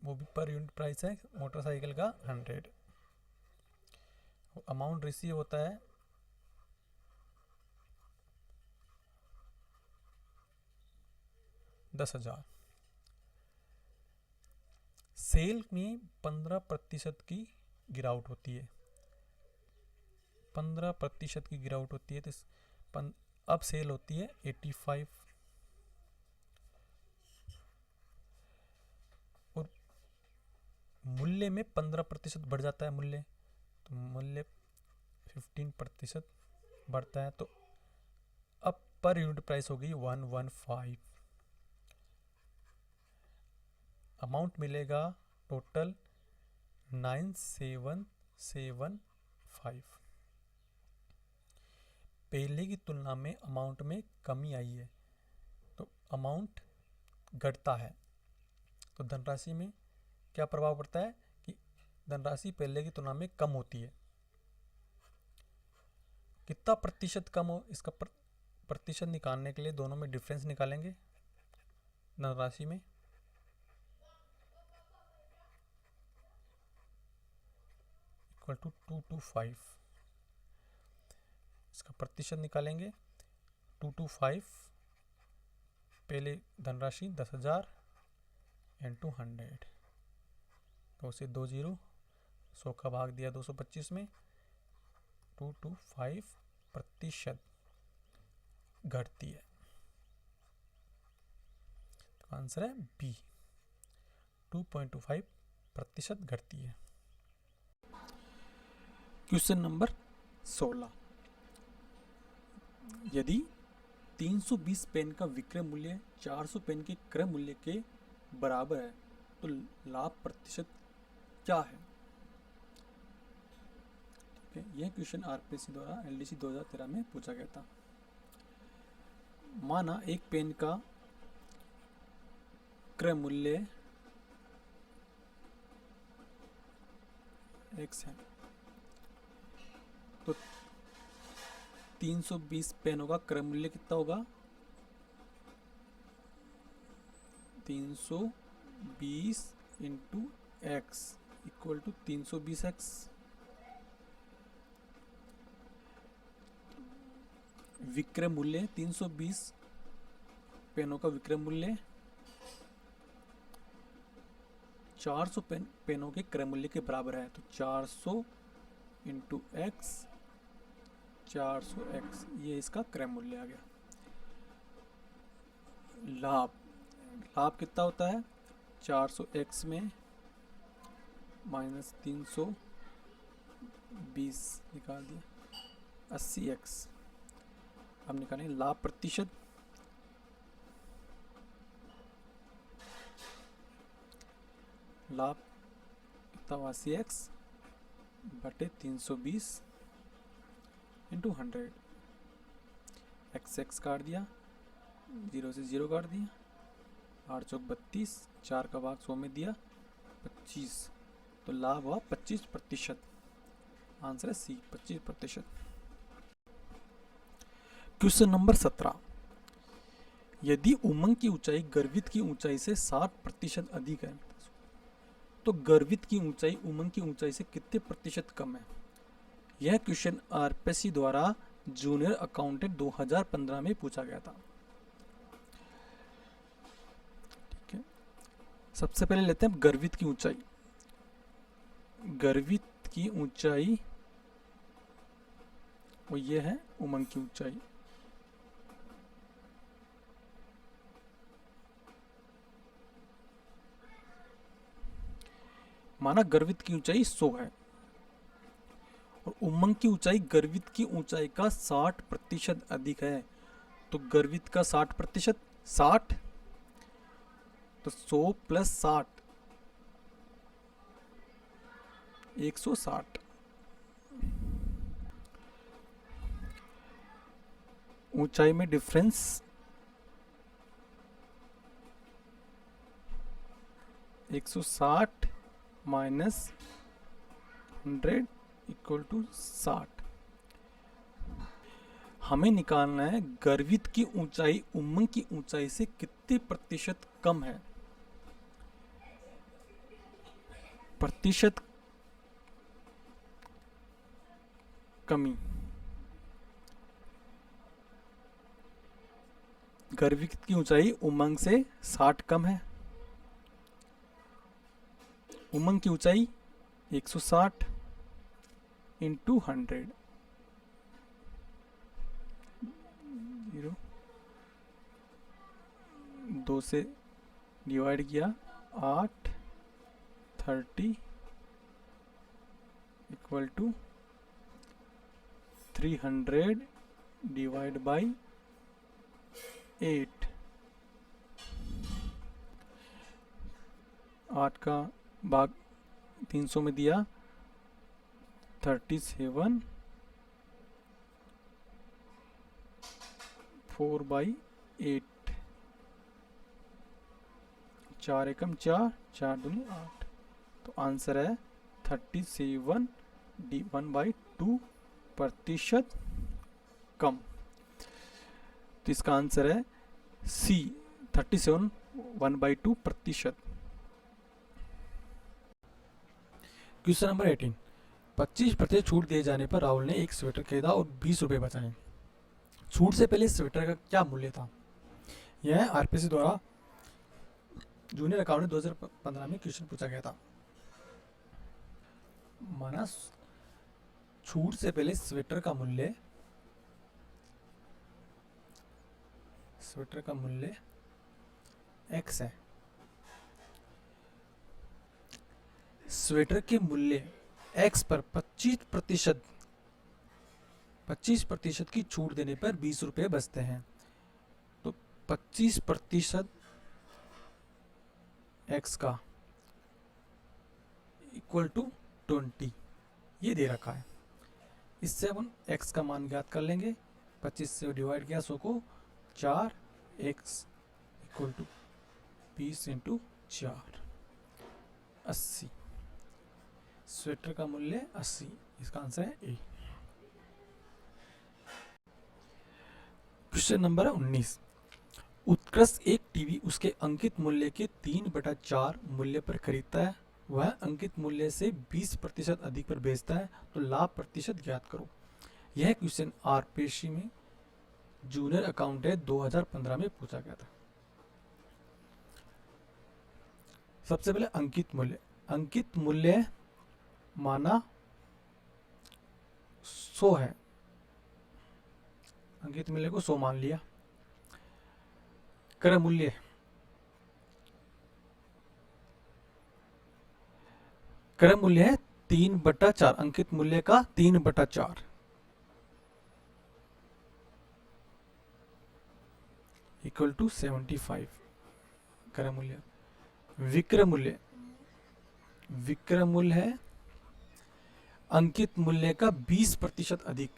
वो भी पर यूनिट प्राइस है मोटरसाइकिल का 100। अमाउंट रिसीव होता है 10,000। सेल में 15% की गिरावट होती है, 15% की गिरावट होती है, तो अब सेल होती है 85। और मूल्य में 15% बढ़ जाता है मूल्य, तो मूल्य 15% बढ़ता है, तो अब पर यूनिट प्राइस होगी 115। अमाउंट मिलेगा टोटल 9775। पहले की तुलना में अमाउंट में कमी आई है, तो अमाउंट घटता है, तो धनराशि में क्या प्रभाव पड़ता है कि धनराशि पहले की तुलना में कम होती है। कितना प्रतिशत कम हो, इसका प्रतिशत निकालने के लिए दोनों में डिफरेंस निकालेंगे। धनराशि में इक्वल टू 225, इसका प्रतिशत निकालेंगे 225, पहले धनराशि 10,000 इंटू 100, तो उसे 20, 100 का भाग दिया 225 में, 225% घटती है। तो आंसर है बी, 2.25% घटती है। क्वेश्चन नंबर 16, यदि 320 पेन का विक्रय मूल्य 400 पेन के क्रय मूल्य के बराबर है तो लाभ प्रतिशत क्या है। ठीक है, यह क्वेश्चन आरपीएससी द्वारा एलडीसी 2013 में पूछा गया था। माना एक पेन का क्रय मूल्य x है, तो 320 पेनों का क्रय मूल्य कितना होगा, 320 into x equal to 320x। विक्रय मूल्य 320 पेनों का विक्रय मूल्य 400 पेनों के क्रय मूल्य के बराबर है, तो 400 इंटू एक्स 400x, ये इसका क्रय मूल्य आ गया। लाभ, लाभ कितना होता है, 400x में माइनस 320 निकाल दिया, 80x। अब निकालेंगे लाभ प्रतिशत, लाभ कितना, 80x बटे 320 इंटू 100, x काट दिया, 0 से 0 काट दिया, 8 चौक 32, 4 का भाग 100 में दिया 25, तो लाभ हुआ 25%। आंसर है सी, 25%। क्वेश्चन नंबर 17, यदि उमंग की ऊंचाई गर्वित की ऊंचाई से 60% अधिक है, तो गर्वित की ऊंचाई उमंग की ऊंचाई से कितने प्रतिशत कम है। यह क्वेश्चन आरपीएससी द्वारा जूनियर अकाउंटेंट 2015 में पूछा गया था। ठीक है, सबसे पहले लेते हैं गर्वित की ऊंचाई। गर्वित की ऊंचाई वो ये है उमंग की ऊंचाई। माना गर्वित की ऊंचाई 100 है और उमंग की ऊंचाई गर्वित की ऊंचाई का 60% अधिक है, तो गर्वित का 60%, 60 तो 100 प्लस 60 160। ऊंचाई में डिफरेंस 160 माइनस 100 इक्वल टू 60। हमें निकालना है गर्वित की ऊंचाई उमंग की ऊंचाई से कितने प्रतिशत कम है। प्रतिशत कमी, गर्वित की ऊंचाई उमंग से 60 कम है, उमंग की ऊंचाई 160 इंटू 100, 0 2 से डिवाइड किया 8 30 इक्वल टू 300 डिवाइड बाई 8। 8 का भाग 300 में दिया 37, 4/8, 4 एकम 4, 4 दूनी 8, तो आंसर है 37 1/2 प्रतिशत कम। तो इसका आंसर है सी, 37 1/2 प्रतिशत। क्वेश्चन नंबर 18, 25% छूट दिए जाने पर राहुल ने एक स्वेटर खरीदा और 20 रुपए बचाए। छूट से पहले स्वेटर का क्या मूल्य था। यह आरपीएससी द्वारा जूनियर अकाउंटेंट 2015 में क्वेश्चन पूछा गया था। माना छूट से पहले स्वेटर का मूल्य x है। स्वेटर के मूल्य x पर 25% की छूट देने पर 20 रुपए बचते हैं, तो 25% x का इक्वल टू 20 ये दे रखा है। इससे अपन x का मान ज्ञात कर लेंगे। 25 से डिवाइड किया 100 को 4, x equal to 20 into 4, 80। Sweater का मूल्य 80, इसका आंसर है ए। क्वेश्चन नंबर 19, उत्कृष्ट एक टीवी उसके अंकित मूल्य के 3/4 मूल्य पर खरीदता है, वह अंकित मूल्य से 20% अधिक पर बेचता है, तो लाभ प्रतिशत ज्ञात करो। यह क्वेश्चन आरपीएससी में जूनियर अकाउंटेंट 2015 में पूछा गया था। सबसे पहले अंकित मूल्य माना 100 है, अंकित मूल्य को 100 मान लिया। क्रय मूल्य है 3/4, अंकित मूल्य का 3/4 इक्वल टू 75 क्रय मूल्य। विक्रय मूल्य है अंकित मूल्य का 20% अधिक।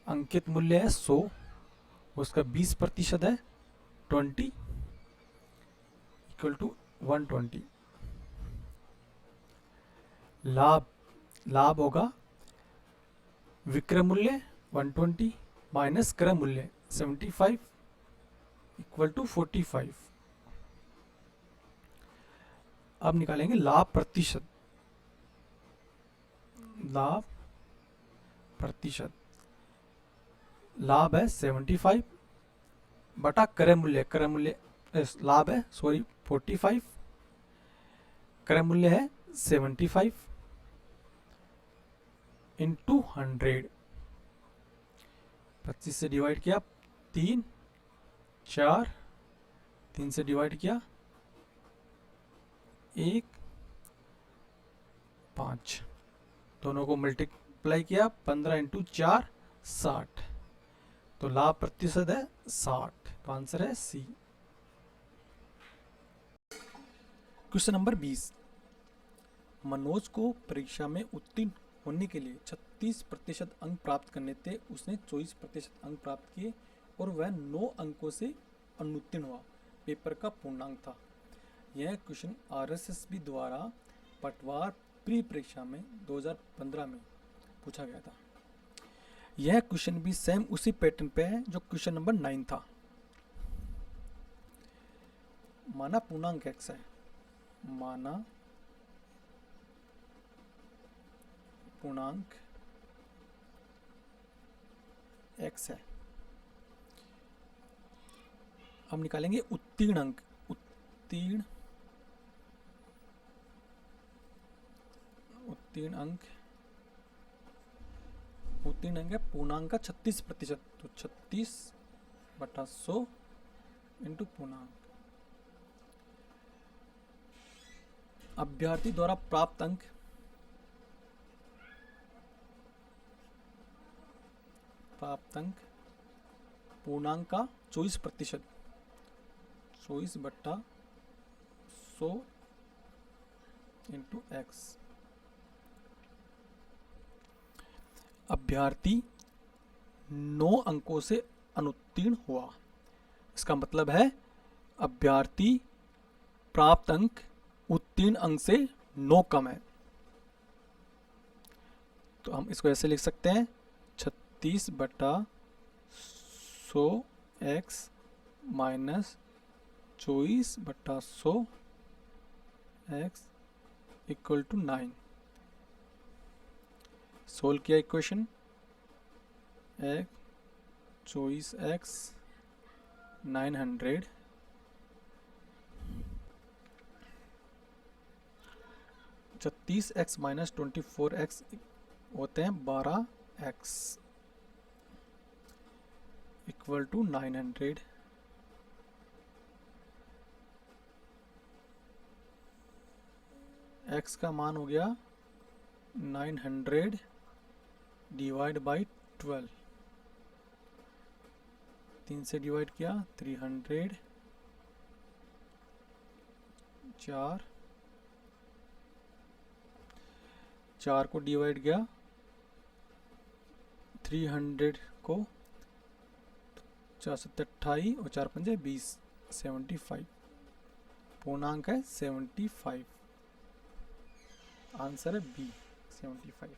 अंकित मूल्य है 100, उसका 20% है 20 इक्वल टू 120। लाभ होगा विक्रय मूल्य 120 माइनस क्रय मूल्य 75 इक्वल टू 45। अब निकालेंगे लाभ प्रतिशत। लाभ है 75 बटा क्रय मूल्य लाभ है 45, क्रय मूल्य है 75 इंटू 100। 25 से डिवाइड किया 3, 4, 3 से डिवाइड किया 1, 5, दोनों को मल्टीप्लाई किया 15 इंटू 4 60। तो लाभ प्रतिशत है 60। तो आंसर है सी। Question number 20। मनोज को परीक्षा में उत्तीर्ण होने के लिए 36% अंक प्राप्त करने थे, उसने 24% अंक प्राप्त किए और वह 9 अंकों से अनुत्तीर्ण हुआ। पेपर का पूर्णांक था। यह क्वेश्चन आरएसएसबी द्वारा पटवार प्री परीक्षा में 2015 में पूछा गया था। यह क्वेश्चन भी सेम उसी पैटर्न पे है जो क्वेश्चन नंबर 9 था। माना पूर्णांक x है, माना पूर्णांक x है। हम निकालेंगे उत्तीर्ण अंक। उत्तीर्ण अंक है पूर्णांक का 36%। तो 36/100 इंटू पूर्णांक। अभ्यर्थी द्वारा प्राप्त अंक पूर्णांक का 24%। 24/100 इंटू एक्स। अभ्यर्थी 9 अंकों से अनुत्तीर्ण हुआ। इसका मतलब है अभ्यर्थी प्राप्त अंक उत्तीर्ण अंक से 9 कम है। तो हम इसको ऐसे लिख सकते हैं 36/100 x minus 24/100 x equal to 9। Solve किया equation. 24x 900 36x minus 24x होते हैं 12x इक्वल टू 900। x का मान हो गया 900 डिवाइड बाई 12। 3 से डिवाइड किया 300, 4 को डिवाइड किया 300 को 4 7 28 और 4 5 20 75। पूर्णांक है 75। आंसर है बी 75।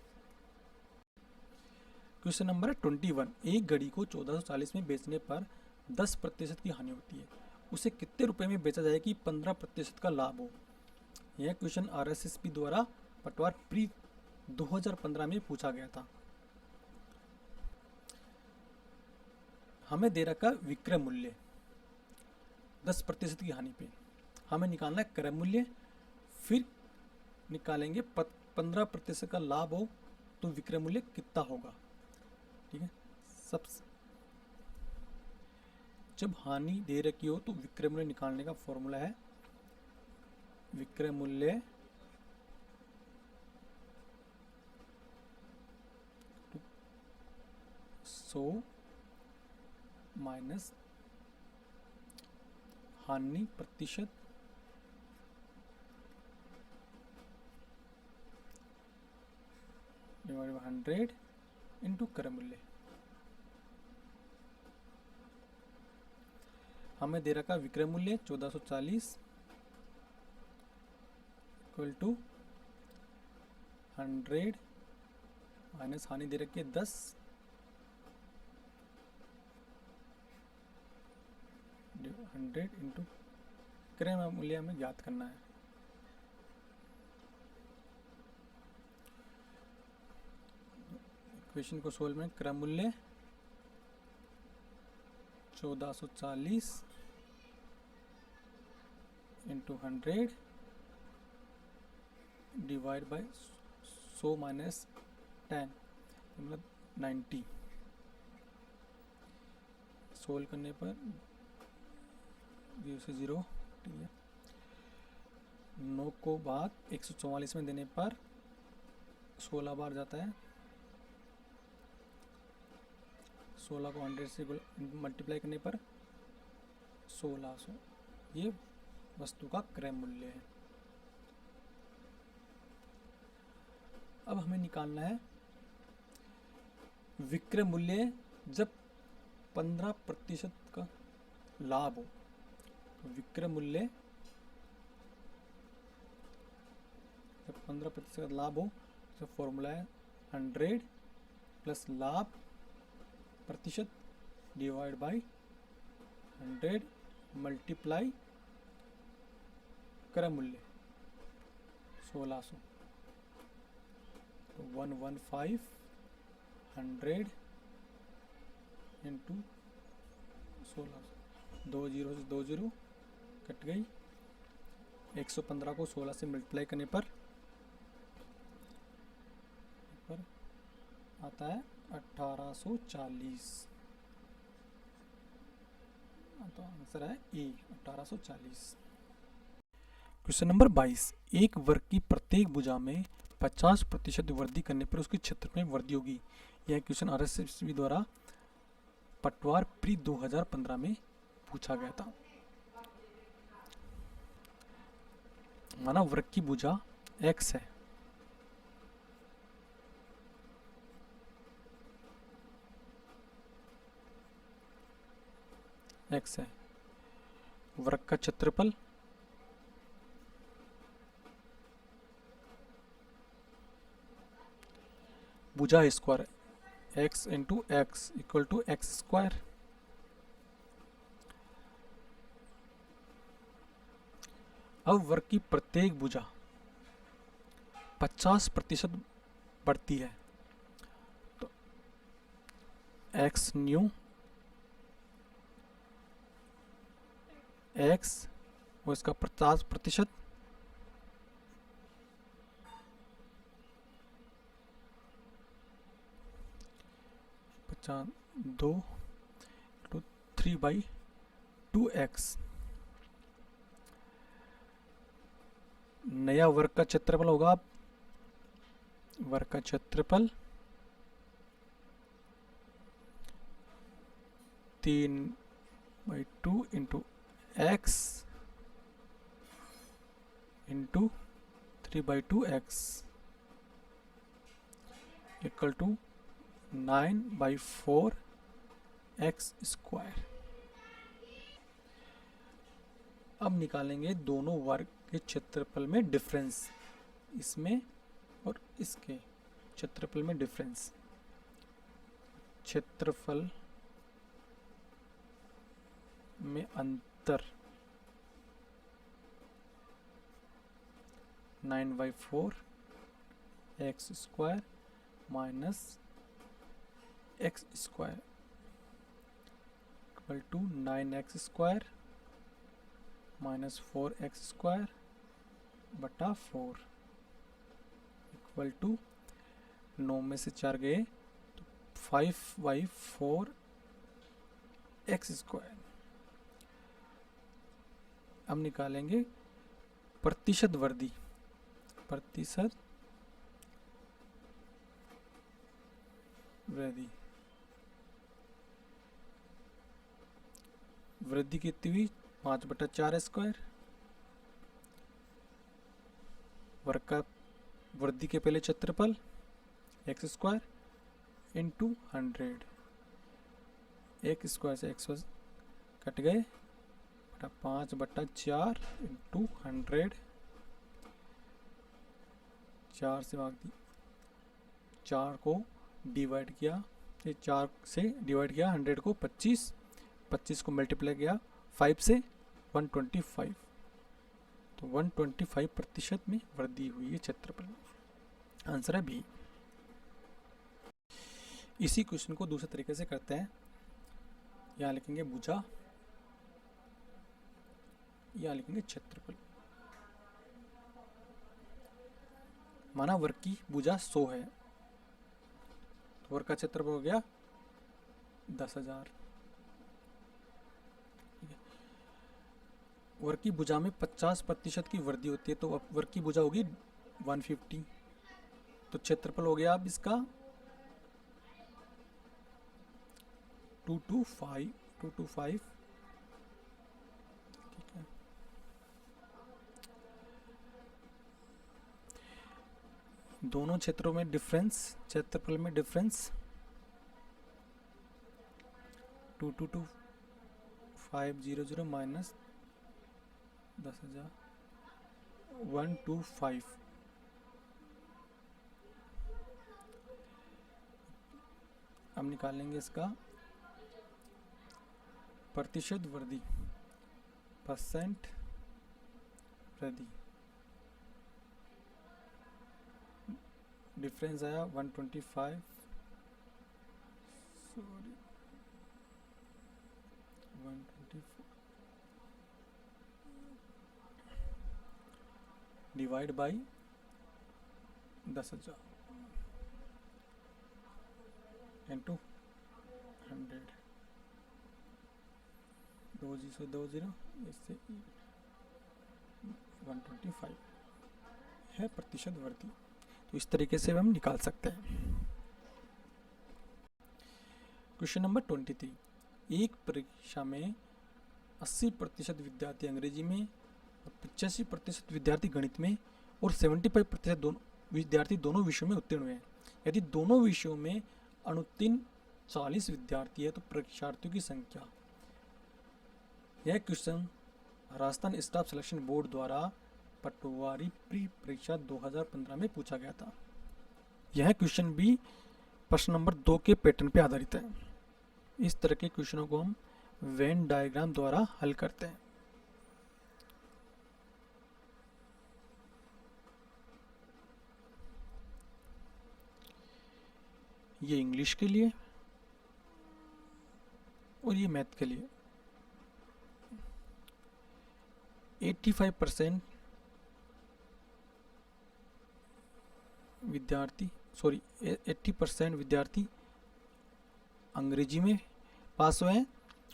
क्वेश्चन नंबर है 21। एक घड़ी को 1440 में बेचने पर 10% की हानि होती है, उसे कितने रुपए में बेचा जाए कि 15% का लाभ हो। यह क्वेश्चन आरएसएसबी द्वारा पटवार प्री 2015 में पूछा गया था। हमें दे रखा विक्रय मूल्य 10% की हानि पे, हमें निकालना है क्रय मूल्य, फिर निकालेंगे 15% का लाभ हो तो विक्रय मूल्य कितना होगा। ठीक है, जब हानि दे रखी हो तो विक्रय मूल्य निकालने का फॉर्मूला है विक्रय मूल्य सो माइनस हानि प्रतिशत डिवाइड बाय 100 इंटू क्रय मूल्य। हमें दे रखा विक्रय मूल्य 1440 इक्वल टू 100 माइनस हानि दे रखी है 10 100 इंटू क्रय मूल्य हमें ज्ञात करना है। इक्वेशन को सोल्व में क्रय मूल्य 1440 इंटू 100 डिवाइड बाय 100 माइनस 10 मतलब 90। सोल्व करने पर 0 से 0 ठीक है। 9 को भाग 144 में देने पर 16 बार जाता है। 16 को 100 से मल्टीप्लाई करने पर 1600 ये वस्तु का क्रय मूल्य है। अब हमें निकालना है विक्रय मूल्य जब 15% का लाभ हो। तो विक्रय मूल्य जब 15% का लाभ हो तो फॉर्मूला है 100 प्लस लाभ प्रतिशत डिवाइड बाय 100 मल्टीप्लाई क्रय मूल्य 1600 तो 115 100 इंटू 1600 2 जीरो से 2 जीरो कट गई। 115 को 16 से मल्टीप्लाई करने पर आता है 1840। तो आंसर है ए 1840। क्वेश्चन नंबर 22 एक वर्ग की प्रत्येक भुजा में 50% वृद्धि करने पर उसके क्षेत्र में वृद्धि होगी। यह क्वेश्चन RSSB द्वारा पटवार प्री 2015 में पूछा गया था। माना वृत्त की भुजा x है, x है, वृत्त का क्षेत्रफल भुजा square x into x equal to x square. अब वर्ग की प्रत्येक भुजा 50% बढ़ती है तो x न्यू x वो इसका 50% दो तो 3/2x। नया वर्ग का क्षेत्रफल होगा वर्ग का क्षेत्रफल 3/2 into x into 3/2x equal to 9/4 x square. अब निकालेंगे दोनों वर्ग के क्षेत्रफल में डिफरेंस, इसमें और इसके क्षेत्रफल में डिफरेंस। क्षेत्रफल में अंतर 9/4 x square minus x square equal to 9x square minus 4x square बटा 4 इक्वल टू 9 में से 4 गए तो 5/4 एक्स स्क्वायर। अब निकालेंगे प्रतिशत वृद्धि, प्रतिशत वृद्धि, वृद्धि कितनी हुई 5/4 स्क्वायर, वर्ग का वृद्धि के पहले क्षेत्रफल एक्स स्क्वायर इंटू 100, एक स्क्वायर से एक्स कट गए, 5/4 इंटू 100, 4 से भाग दी, 4 को डिवाइड किया, 4 से डिवाइड किया 100 को 25, 25 को मल्टीप्लाई किया 5 से 125, तो 125% में वृद्धि हुई है क्षेत्रफल में। आंसर है बी। इसी क्वेश्चन को दूसरे तरीके से करते हैं। यहाँ लिखेंगे भुजा, यहाँ लिखेंगे क्षेत्रफल। माना वर्ग की भुजा 100 है, तो वर्ग का क्षेत्रफल हो गया 10,000। वर्ग की भुजा में 50% की वृद्धि होती है, तो अब वर्ग की भुजा होगी 150, तो क्षेत्रफल हो गया अब इसका 225, ठीक है। दोनों क्षेत्रों में डिफरेंस, क्षेत्रफल में डिफरेंस 222,500 माइनस 10,000, 125। अब निकालेंगे इसका प्रतिशत वृद्धि, परसेंट वृद्धि, डिफरेंस आया 125, सॉरी 125 डिवाइड बाई 10,000 इंटू 100, 2 0 2 0, इससे 125 है प्रतिशत वृद्धि। तो इस तरीके से हम निकाल सकते हैं। क्वेश्चन नंबर 23, एक परीक्षा में 80% विद्यार्थी अंग्रेजी में और 85% विद्यार्थी गणित में और 75% विद्यार्थी दोनों विषयों में उत्तीर्ण हुए हैं। यदि दोनों विषयों में अनुत्तीर्ण 40 विद्यार्थी है तो परीक्षार्थियों की संख्या। यह question Rajasthan staff selection board द्वारा पटवारी प्री परीक्षा 2015 में पूछा गया था। यह क्वेश्चन भी प्रश्न नंबर 2 के पैटर्न पर आधारित है। इस तरह के क्वेश्चनों को हम वेन डायग्राम द्वारा हल करते हैं। ये इंग्लिश के लिए और ये मैथ के लिए। 85% विद्यार्थी 80% विद्यार्थी अंग्रेजी में पास हुए हैं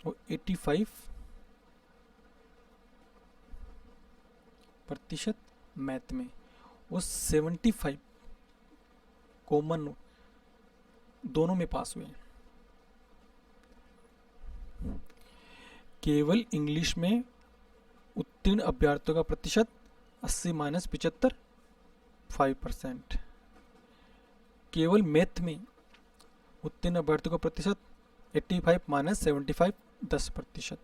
और 85% मैथ में और 75 कॉमन दोनों में पास हुए हैं। केवल इंग्लिश में उत्तीर्ण अभ्यर्थियों का प्रतिशत 80 माइनस 75 5%। केवल मैथ में उत्तीर्ण अभ्यर्थियों का प्रतिशत 85 माइनस 75 10%।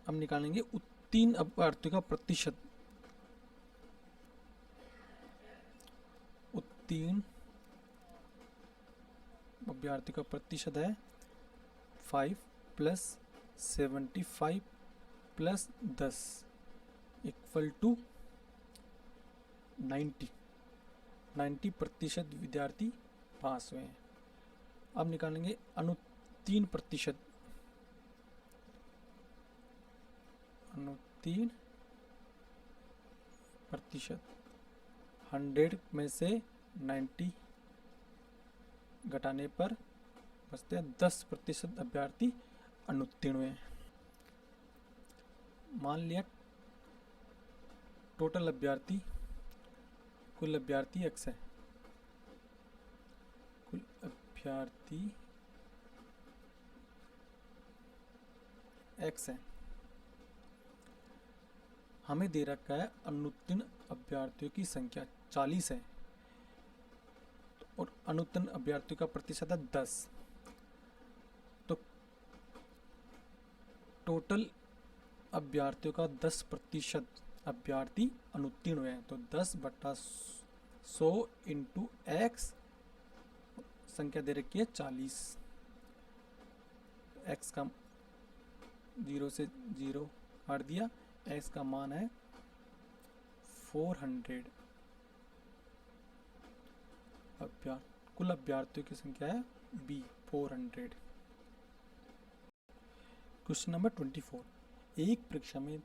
अब निकालेंगे उत्तीर्ण अभ्यर्थियों का प्रतिशत। उत्तीर्ण अभ्यर्थी का प्रतिशत है 5 प्लस 75 प्लस 10 इक्वल टू 90% विद्यार्थी पास हुए हैं। अब निकालेंगे अनुत्तीर्ण प्रतिशत। अनुत्तीर्ण प्रतिशत 100 में से 90 घटाने पर बचते हैं 10% अभ्यर्थी अनुत्तीर्ण हुए हैं। मान लिया टोटल अभ्यर्थी, कुल अभ्यर्थी x है, कुल अभ्यर्थी x है। हमें दे रखा है अनुत्तीर्ण अभ्यर्थियों की संख्या 40 है और अनुत्तीर्ण अभ्यर्थियों का प्रतिशत है 10। तो टोटल अभ्यर्थियों का 10% अभ्यर्थी अनुत्तीर्ण हुए हैं। तो 10/100 इंटू एक्स, संख्या दे रखी है 40। एक्स का 0 से 0 काट दिया, एक्स का मान है 400। कुल अभ्यर्थियों की संख्या है बी 400। क्वेश्चन नंबर 24, एक परीक्षा में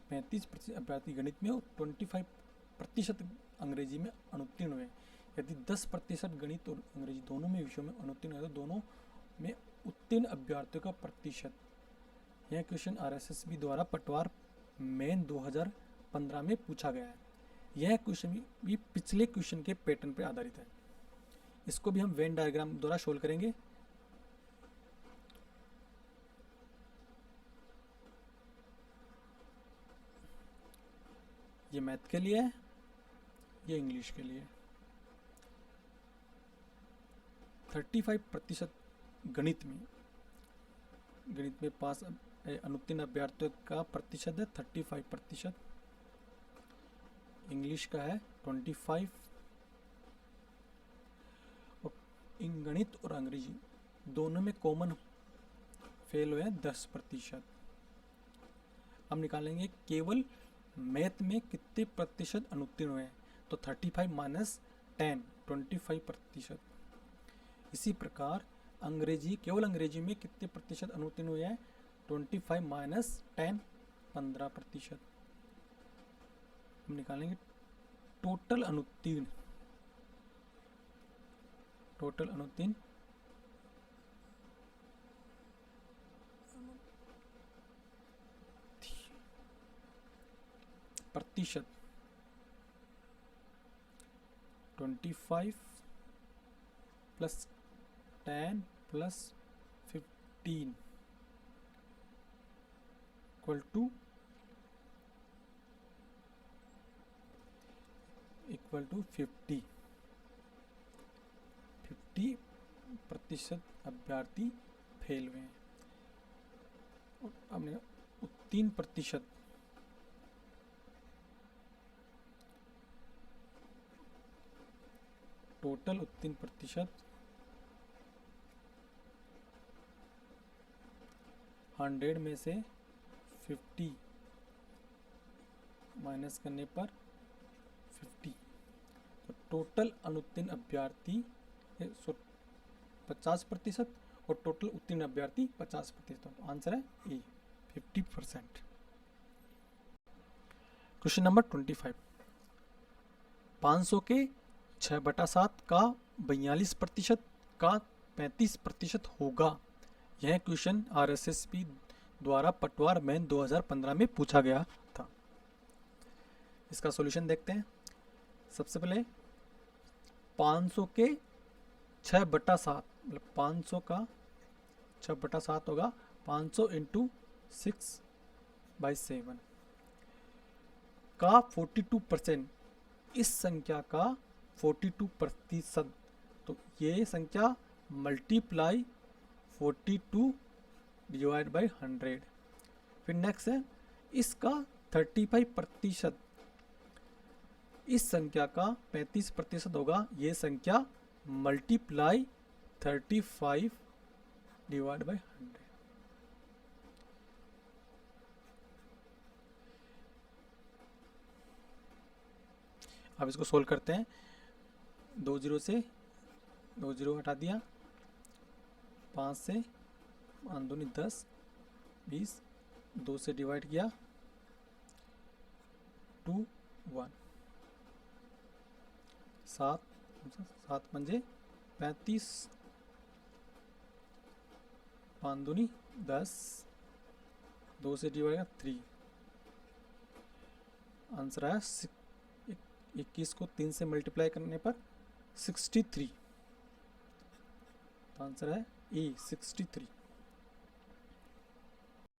35% अभ्यर्थी गणित में और 25% अंग्रेजी में अनुत्तीर्ण हुए। यदि 10% गणित और अंग्रेजी दोनों में विषयों में अनुत्तीर्ण है तो दोनों में उत्तीर्ण अभ्यर्थियों का प्रतिशत। यह क्वेश्चन आरएसएसबी द्वारा पटवार मेन 2015 में पूछा गया है। यह क्वेश्चन भी पिछले क्वेश्चन के पैटर्न पर आधारित है। इसको भी हम वेन डायग्राम द्वारा सोल्व करेंगे। ये मैथ के लिए है, ये इंग्लिश के लिए। 35% गणित में पास अनुत्तीर्ण अभ्यर्थियों का प्रतिशत है 35%। इंग्लिश का है 25। और गणित और अंग्रेजी दोनों में कॉमन फेल हुए हैं 10%। हम निकालेंगे केवल मैथ में कितने प्रतिशत अनुत्तीर्ण हुए हैं। तो 35 माइनस 10 25%। इसी प्रकार केवल अंग्रेजी में कितने प्रतिशत अनुत्तीर्ण हुए हैं। 25 माइनस 10 15%। हम निकालेंगे टोटल अनुत्तीर्ण। प्रतिशत 25 प्लस 10 प्लस 15 इक्वल टू 50। 50% अभ्यर्थी फेल हुए हैं। और हमने उत्तीर्ण प्रतिशत टोटल उत्तीर्ण प्रतिशत 100 में से 50 माइनस करने पर 50। तो टोटल अनुत्तीर्ण अभ्यर्थी 50% और टोटल उत्तीर्ण अभ्यर्थी 50%। तो आंसर है ए 50%। क्वेश्चन नंबर 25, 500 के 6/7 का 42% का 35% होगा। यह क्वेश्चन आरएसएसबी द्वारा पटवार मेन 2015 में पूछा गया था। इसका सॉल्यूशन देखते हैं। सबसे पहले 500 के 6/7 मतलब 500 का 6/7 होगा 500 इंटू 6/7 का 42%। इस संख्या का 42%। तो ये संख्या मल्टीप्लाई 42 डिवाइड बाई 100। फिर नेक्स्ट है इसका 35%। इस संख्या का 35% होगा ये संख्या मल्टीप्लाई 35 डिवाइड बाई 100। अब इसको सोल्व करते हैं। 2 0 से 2 0 हटा दिया, 5 से 5 दूनी 10 20, 2 से डिवाइड किया 2 1, 7 पंजे 35, 5 दूनी 10, 2 से डिवाइड किया 3, आंसर आया 21 को 3 से मल्टीप्लाई करने पर 63। तो आंसर है E 63।